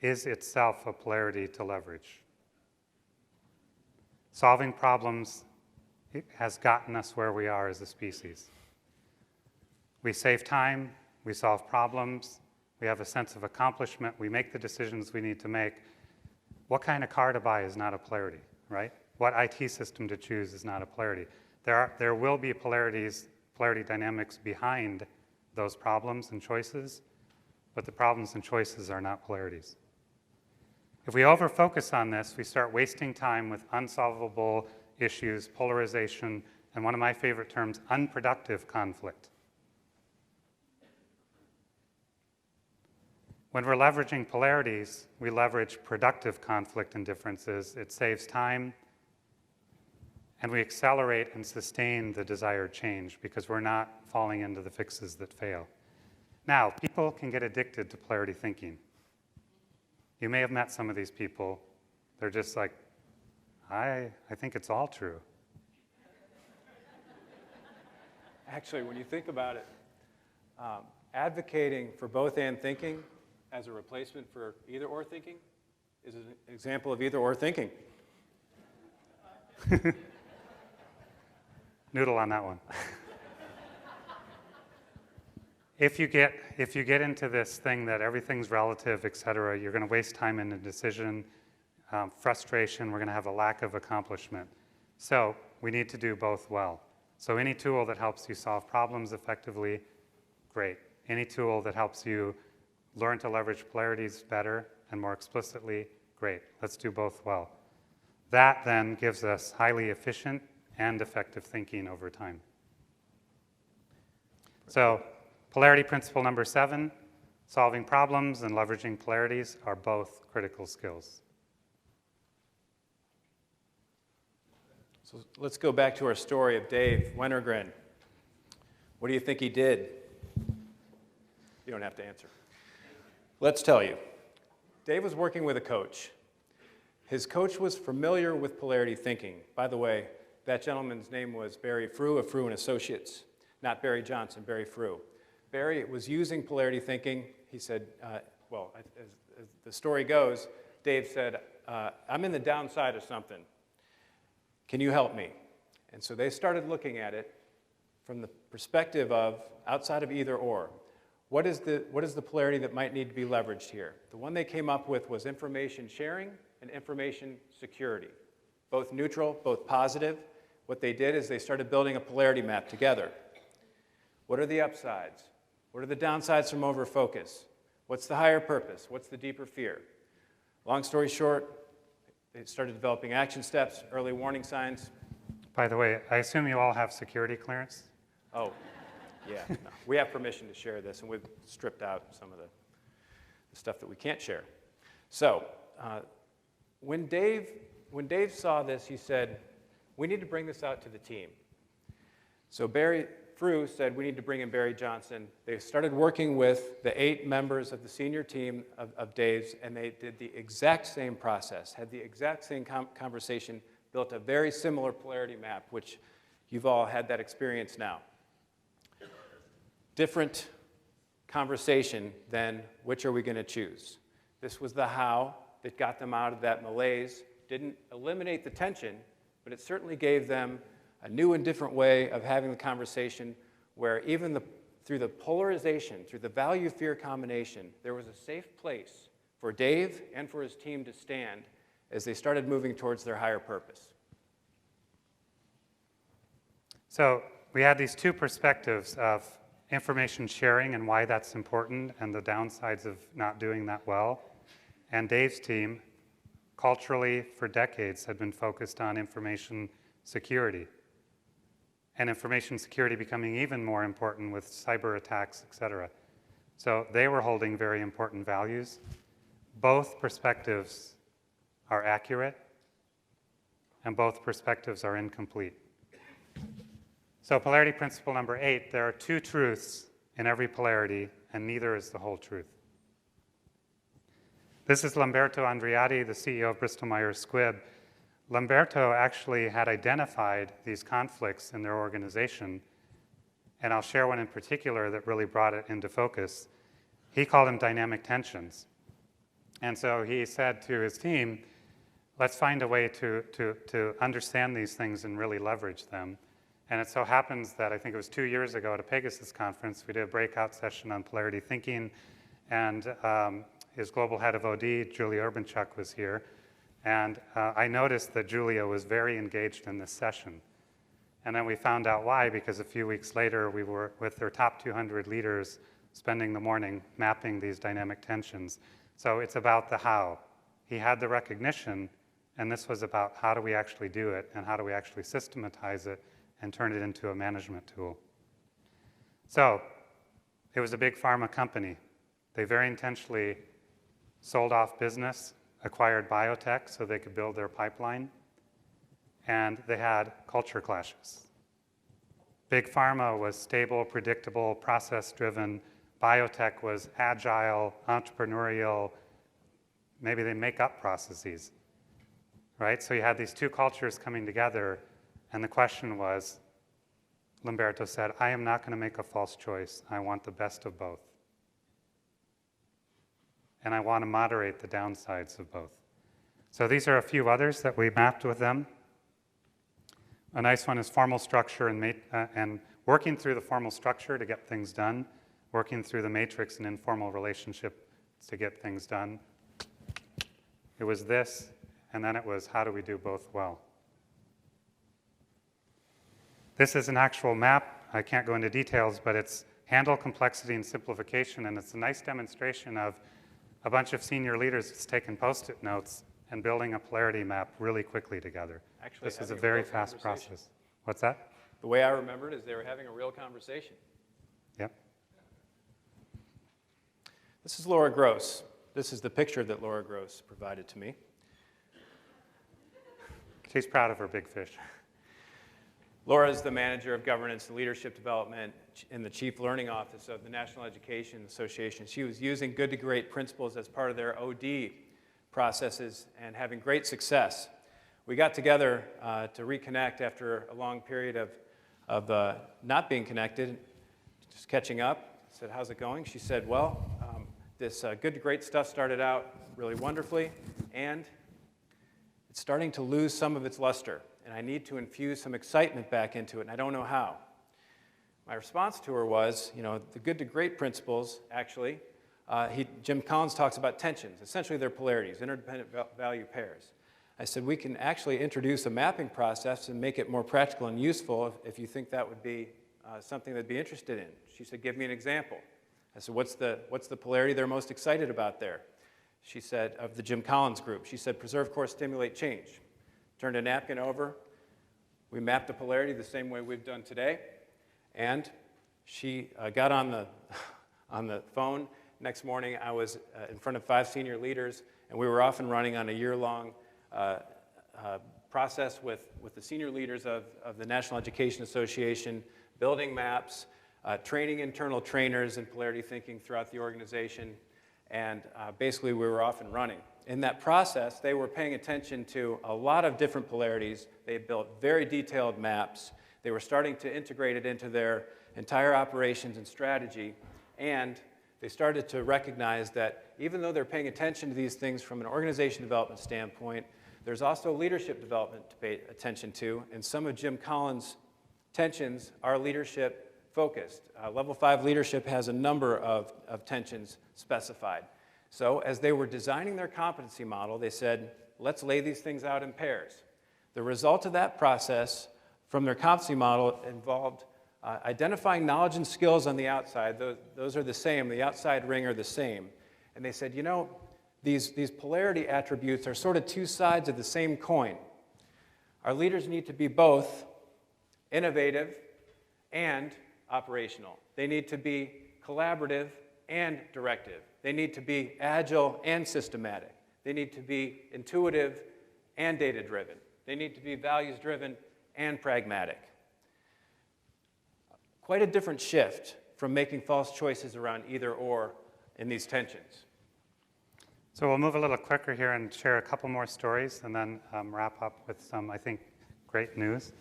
is itself a polarity to leverage. Solving problems has gotten us where we are as a species. We save time, we solve problems, we have a sense of accomplishment, we make the decisions we need to make. What kind of car to buy is not a polarity, right? What IT system to choose is not a polarity. There will be polarity dynamics behind those problems and choices, but the problems and choices are not polarities. If we over-focus on this, we start wasting time with unsolvable issues, polarization, and one of my favorite terms, unproductive conflict. When we're leveraging polarities, we leverage productive conflict and differences. It saves time, and we accelerate and sustain the desired change because we're not falling into the fixes that fail. Now, people can get addicted to polarity thinking. You may have met some of these people. They're just like, I think it's all true. Actually, when you think about it, advocating for both and thinking as a replacement for either or thinking is an example of either or thinking. Noodle on that one. If you get into this thing that everything's relative, et cetera, you're going to waste time in indecision, frustration, we're going to have a lack of accomplishment. So we need to do both well. So any tool that helps you solve problems effectively, great. Any tool that helps you learn to leverage polarities better and more explicitly, great. Let's do both well. That then gives us highly efficient and effective thinking over time. So polarity principle number 7, solving problems and leveraging polarities are both critical skills. So let's go back to our story of Dave Wennergren. What do you think he did? You don't have to answer. Let's tell you. Dave was working with a coach. His coach was familiar with polarity thinking. By the way, that gentleman's name was Barry Frew of Frew & Associates, not Barry Johnson, Barry Frew. Barry was using polarity thinking. He said, as the story goes, Dave said, I'm in the downside of something. Can you help me? And so they started looking at it from the perspective of outside of either or. What is the polarity that might need to be leveraged here? The one they came up with was information sharing and information security. Both neutral, both positive. What they did is they started building a polarity map together. What are the upsides? What are the downsides from overfocus? What's the higher purpose? What's the deeper fear? Long story short, they started developing action steps, early warning signs. By the way, I assume you all have security clearance? Oh, yeah. No. We have permission to share this, and we've stripped out some of the stuff that we can't share. So when Dave saw this, he said, we need to bring this out to the team. So Barry Frew said, we need to bring in Barry Johnson. They started working with the 8 members of the senior team of Dave's, and they did the exact same process, had the exact same conversation, built a very similar polarity map, which you've all had that experience now. Different conversation than which are we going to choose. This was the how that got them out of that malaise. Didn't eliminate the tension, but it certainly gave them a new and different way of having the conversation where even through the polarization, through the value-fear combination, there was a safe place for Dave and for his team to stand as they started moving towards their higher purpose. So we had these 2 perspectives of information sharing and why that's important and the downsides of not doing that well. And Dave's team, culturally for decades, had been focused on information security. And information security becoming even more important with cyber attacks, et cetera. So they were holding very important values. Both perspectives are accurate, and both perspectives are incomplete. So polarity principle number 8, there are 2 truths in every polarity, and neither is the whole truth. This is Lamberto Andreotti, the CEO of Bristol-Myers Squibb. Lamberto actually had identified these conflicts in their organization, and I'll share one in particular that really brought it into focus. He called them dynamic tensions. And so he said to his team, let's find a way to understand these things and really leverage them. And it so happens that I think it was 2 years ago at a Pegasus conference, we did a breakout session on polarity thinking, and his global head of OD, Julia Urbanchuk, was here. And I noticed that Julia was very engaged in this session. And then we found out why, because a few weeks later, we were with their top 200 leaders spending the morning mapping these dynamic tensions. So it's about the how. he had the recognition, and this was about how do we actually do it and how do we actually systematize it and turn it into a management tool. So it was a big pharma company. They very intentionally sold off business, acquired biotech so they could build their pipeline, and they had culture clashes. Big pharma was stable, predictable, process-driven. Biotech was agile, entrepreneurial. Maybe they make up processes, right? So you had these two cultures coming together, and the question was, Lamberto said, I am not going to make a false choice. I want the best of both. And I want to moderate the downsides of both. So these are a few others that we mapped with them. A nice one is formal structure and working through the formal structure to get things done, working through the matrix and informal relationship to get things done. It was this, and then it was how do we do both well. This is an actual map. I can't go into details, but it's handle complexity and simplification, and it's a nice demonstration of a bunch of senior leaders just taking Post-it notes and building a polarity map really quickly together. Actually, this is a having very real fast conversation. process. What's that? The way I remember it is they were having a real conversation. Yep. This is Laura Gross. This is the picture that Laura Gross provided to me. She's proud of her big fish. Laura is the manager of governance and leadership development in the chief learning office of the National Education Association. She was using good to great principles as part of their OD processes and having great success. We got together to reconnect after a long period of not being connected, just catching up. I said, how's it going? She said, well, this good to great stuff started out really wonderfully, and it's starting to lose some of its luster, and I need to infuse some excitement back into it, and I don't know how. My response to her was, the good to great principles, actually, Jim Collins talks about tensions. Essentially, they're polarities, interdependent value pairs. I said, we can actually introduce a mapping process and make it more practical and useful if you think that would be something they'd be interested in. She said, give me an example. I said, what's the polarity they're most excited about there? She said, of the Jim Collins group. She said, preserve, core, stimulate, change. Turned a napkin over. We mapped the polarity the same way we've done today. And she got on the phone. Next morning, I was in front of 5 senior leaders, and we were off and running on a year-long process with the senior leaders of the National Education Association, building maps, training internal trainers in polarity thinking throughout the organization, and basically we were off and running. In that process, they were paying attention to a lot of different polarities. They built very detailed maps. They were starting to integrate it into their entire operations and strategy, and they started to recognize that even though they're paying attention to these things from an organization development standpoint, there's also leadership development to pay attention to, and some of Jim Collins' tensions are leadership focused. Level 5 leadership has a number of tensions specified. So as they were designing their competency model, they said, let's lay these things out in pairs. The result of that process from their competency model involved identifying knowledge and skills on the outside. Those are the same. The outside ring are the same. And they said, these polarity attributes are sort of two sides of the same coin. Our leaders need to be both innovative and operational. They need to be collaborative and directive. They need to be agile and systematic. They need to be intuitive and data-driven. They need to be values-driven and pragmatic. Quite a different shift from making false choices around either or in these tensions. So we'll move a little quicker here and share a couple more stories and then wrap up with some, I think, great news.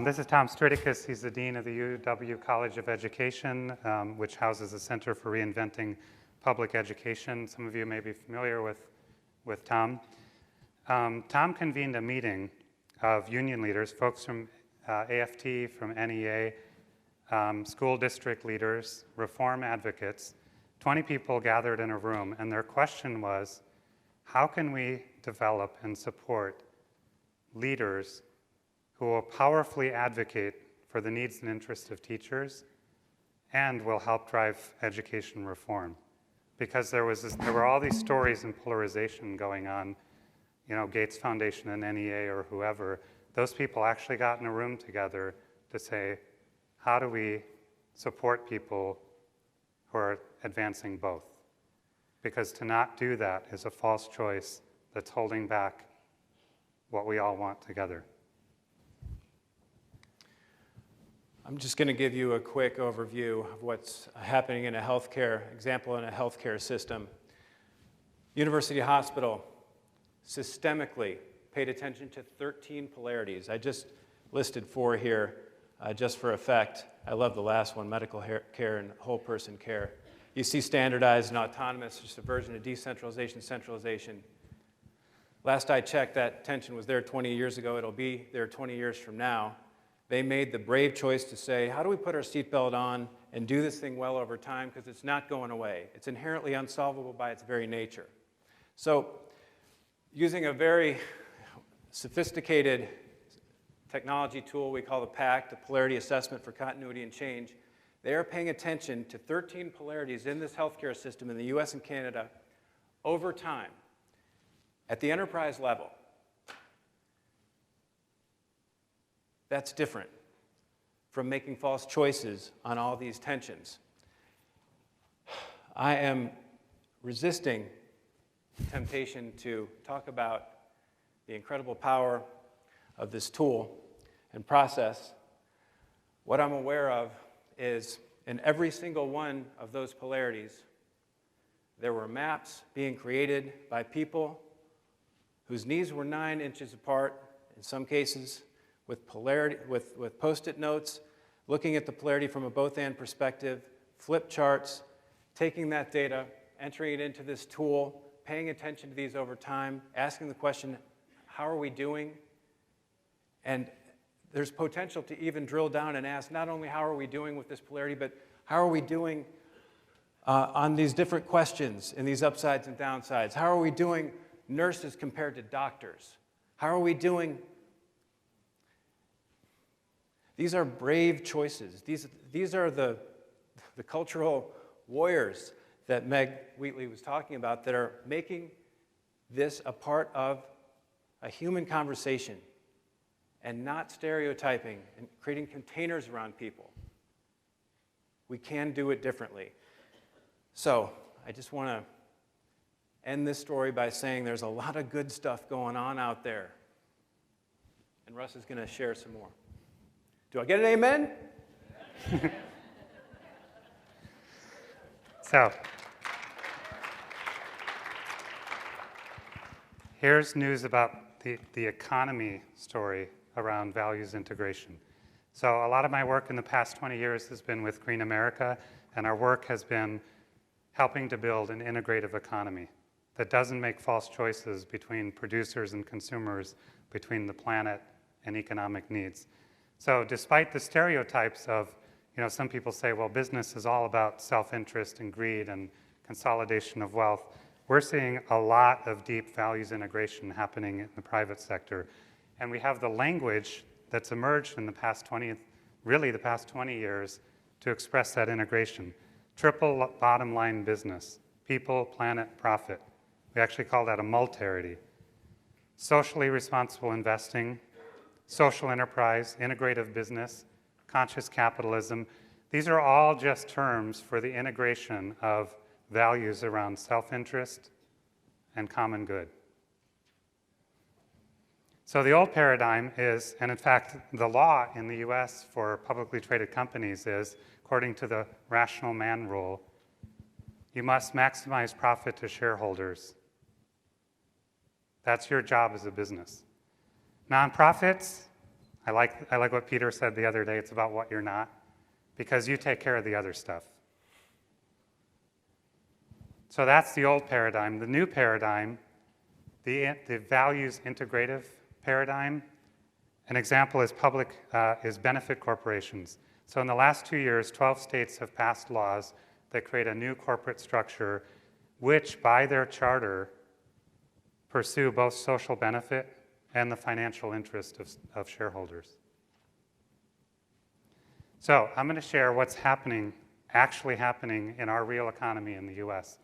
This is Tom Stridicus. He's the Dean of the UW College of Education, which houses a Center for Reinventing Public Education. Some of you may be familiar with Tom. Tom convened a meeting of union leaders, folks from AFT, from NEA, school district leaders, reform advocates. 20 people gathered in a room, and their question was, how can we develop and support leaders who will powerfully advocate for the needs and interests of teachers and will help drive education reform? because there were all these stories and polarization going on, Gates Foundation and NEA or whoever. Those people actually got in a room together to say, how do we support people who are advancing both? Because to not do that is a false choice that's holding back what we all want together. I'm just going to give you a quick overview of what's happening in a healthcare system. University Hospital systemically paid attention to 13 polarities. I just listed 4 here just for effect. I love the last one, medical care and whole person care. You see standardized and autonomous, just a version of decentralization, centralization. Last I checked, that tension was there 20 years ago. It'll be there 20 years from now. They made the brave choice to say, how do we put our seatbelt on and do this thing well over time, because it's not going away. It's inherently unsolvable by its very nature. So using a very sophisticated technology tool we call the PACT, the Polarity Assessment for Continuity and Change, they are paying attention to 13 polarities in this healthcare system in the US and Canada over time at the enterprise level. That's different from making false choices on all these tensions. I am resisting temptation to talk about the incredible power of this tool and process. What I'm aware of is in every single one of those polarities, there were maps being created by people whose knees were 9 inches apart, in some cases, with polarity, with post-it notes, looking at the polarity from a both-and perspective, flip charts, taking that data, entering it into this tool, paying attention to these over time, asking the question, how are we doing? And there's potential to even drill down and ask not only how are we doing with this polarity, but how are we doing on these different questions in these upsides and downsides? How are we doing nurses compared to doctors? How are we doing? These are brave choices. These are the cultural warriors that Meg Wheatley was talking about that are making this a part of a human conversation and not stereotyping and creating containers around people. We can do it differently. So I just want to end this story by saying there's a lot of good stuff going on out there. And Russ is going to share some more. Do I get an amen? So, here's news about the economy story around values integration. So a lot of my work in the past 20 years has been with Green America, and our work has been helping to build an integrative economy that doesn't make false choices between producers and consumers, between the planet and economic needs. So despite the stereotypes of, some people say, well, business is all about self-interest and greed and consolidation of wealth. We're seeing a lot of deep values integration happening in the private sector. And we have the language that's emerged in the past 20 years to express that integration. Triple bottom line business, people, planet, profit. We actually call that a multarity. Socially responsible investing, social enterprise, integrative business, conscious capitalism. These are all just terms for the integration of values around self-interest and common good. So the old paradigm is, and in fact, the law in the US for publicly traded companies is, according to the rational man rule, you must maximize profit to shareholders. That's your job as a business. Nonprofits, I like what Peter said the other day, it's about what you're not, because you take care of the other stuff. So that's the old paradigm. The new paradigm, the values integrative paradigm, an example is benefit corporations. So in the last 2 years, 12 states have passed laws that create a new corporate structure which, by their charter, pursue both social benefit and the financial interest of shareholders. So I'm going to share what's actually happening in our real economy in the US.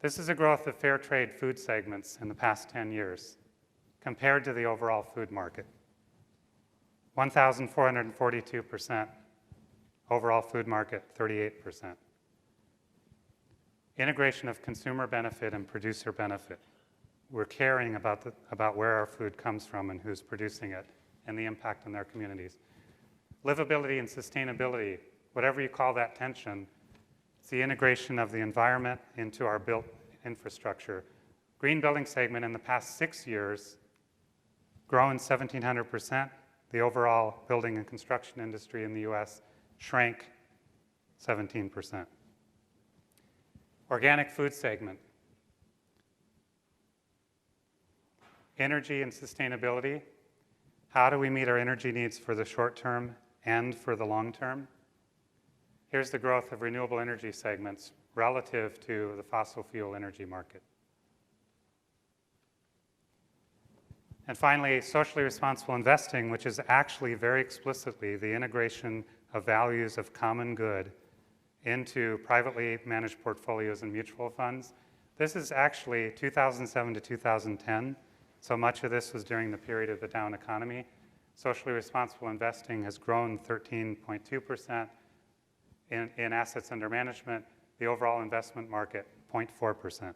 This is a growth of fair trade food segments in the past 10 years compared to the overall food market. 1,442%. Overall food market, 38%. Integration of consumer benefit and producer benefit. We're caring about where our food comes from and who's producing it and the impact on their communities. Livability and sustainability, whatever you call that tension, it's the integration of the environment into our built infrastructure. Green building segment in the past 6 years, grown 1,700%. The overall building and construction industry in the US shrank 17%. Organic food segment. Energy and sustainability. How do we meet our energy needs for the short term and for the long term? Here's the growth of renewable energy segments relative to the fossil fuel energy market. And finally, socially responsible investing, which is actually very explicitly the integration of values of common good into privately managed portfolios and mutual funds. This is actually 2007 to 2010. So much of this was during the period of the down economy. Socially responsible investing has grown 13.2% in assets under management. The overall investment market, 0.4%.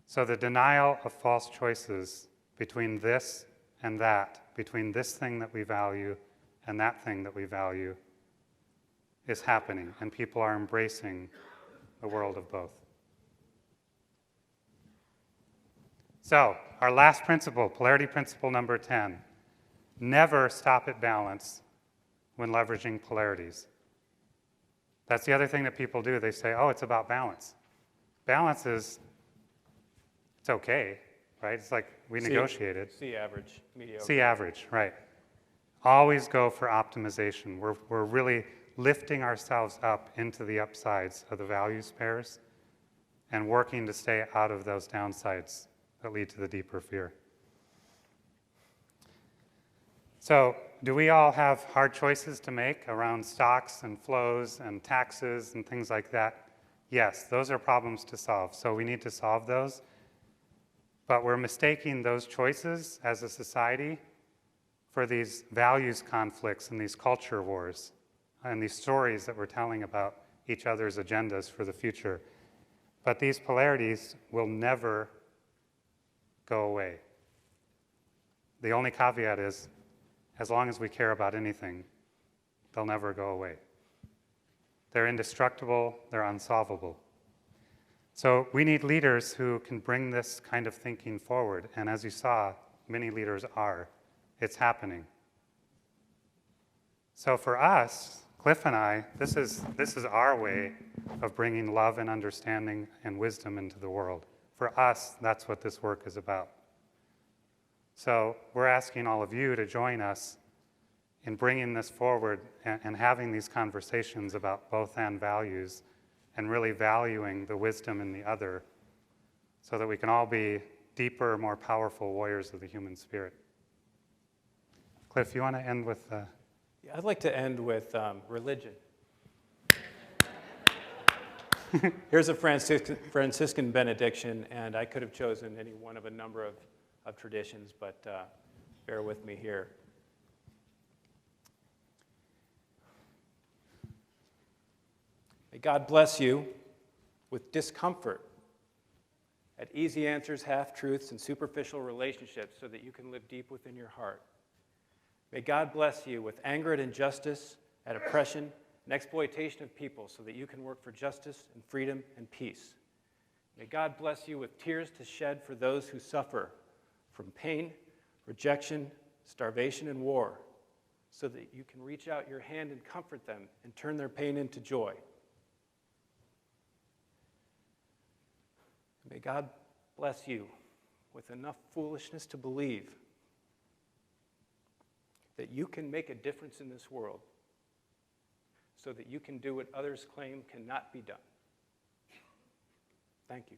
So the denial of false choices between this and that, between this thing that we value and that thing that we value, is happening, and people are embracing the world of both. So, our last principle, polarity principle number 10, never stop at balance when leveraging polarities. That's the other thing that people do. They say, oh, it's about balance. Balance is, it's okay, right? It's like we negotiated. C average, mediocre. C average, right. Always go for optimization. We're really lifting ourselves up into the upsides of the values pairs and working to stay out of those downsides that lead to the deeper fear. So, do we all have hard choices to make around stocks and flows and taxes and things like that? Yes, those are problems to solve. So we need to solve those. But we're mistaking those choices as a society for these values conflicts and these culture wars and these stories that we're telling about each other's agendas for the future. But these polarities will never go away. The only caveat is, as long as we care about anything, they'll never go away. They're indestructible, they're unsolvable. So we need leaders who can bring this kind of thinking forward, and as you saw, many leaders are. It's happening. So for us, Cliff and I, this is our way of bringing love and understanding and wisdom into the world. For us, that's what this work is about. So we're asking all of you to join us in bringing this forward and having these conversations about both and values and really valuing the wisdom in the other so that we can all be deeper, more powerful warriors of the human spirit. Cliff, you want to end with... Yeah, I'd like to end with religion. Here's a Franciscan benediction, and I could have chosen any one of a number of traditions, but bear with me here. May God bless you with discomfort at easy answers, half-truths, and superficial relationships so that you can live deep within your heart. May God bless you with anger at injustice, at oppression, and exploitation of people so that you can work for justice and freedom and peace. May God bless you with tears to shed for those who suffer from pain, rejection, starvation, and war so that you can reach out your hand and comfort them and turn their pain into joy. May God bless you with enough foolishness to believe that you can make a difference in this world so that you can do what others claim cannot be done. Thank you.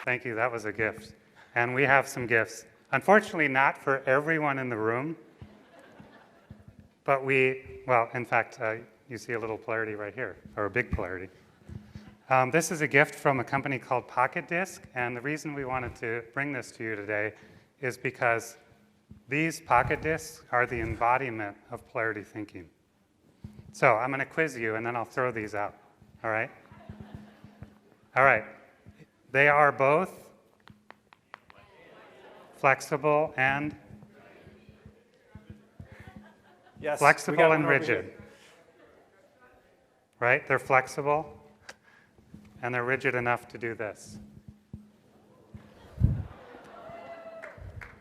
Thank you, that was a gift. And we have some gifts. Unfortunately, not for everyone in the room, but well, in fact, you see a little Polarity right here, or a big Polarity. This is a gift from a company called Pocket Disc, and the reason we wanted to bring this to you today is because these Pocket Discs are the embodiment of Polarity thinking. So I'm going to quiz you, and then I'll throw these out, all right? All right. They are both flexible and Yes, we flexible got and one over rigid, here. right? They're flexible, and they're rigid enough to do this.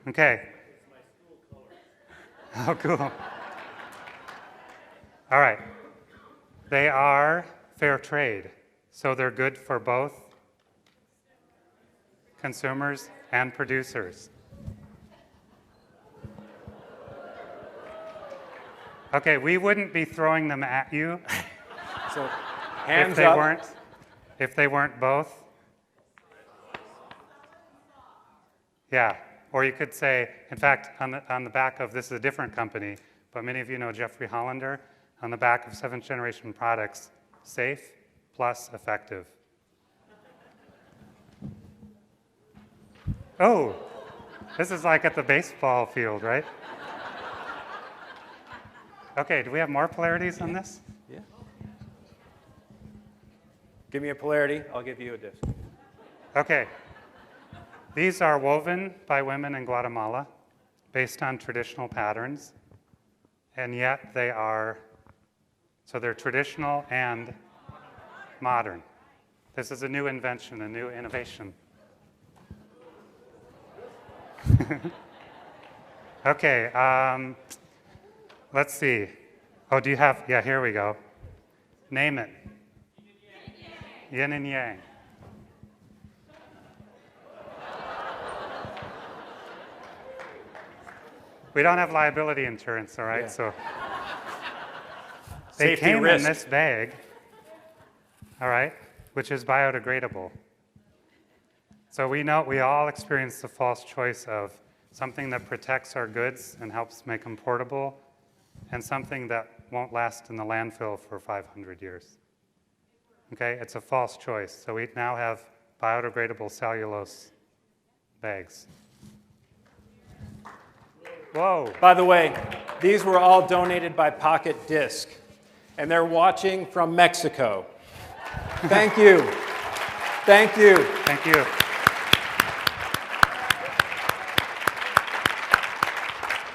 Okay. Oh, cool. All right. They are fair trade, so they're good for both consumers and producers. Okay, we wouldn't be throwing them at you So if hands they up. weren't both. Yeah, or you could say, in fact, on the back of, this is a different company, but many of you know Jeffrey Hollander, on the back of 7th generation products, safe plus effective. Oh, this is like at the baseball field, right? Okay, do we have more polarities on this? Yeah. Give me a Polarity, I'll give you a disc. Okay. These are woven by women in Guatemala based on traditional patterns, and yet they are, so they're traditional and modern. This is a new invention, a new innovation. Okay, let's see. Oh, do you have, yeah, here we go. Name it. Yin and yang. We don't have liability insurance, all right? Yeah. So they Safety came risk. in this bag, all right, which is biodegradable. So we know we all experience the false choice of something that protects our goods and helps make them portable, and something that won't last in the landfill for 500 years. Okay, it's a false choice. So we now have biodegradable cellulose bags. Whoa. By the way, these were all donated by Pocket Disc, and they're watching from Mexico. Thank you. Thank you. Thank you.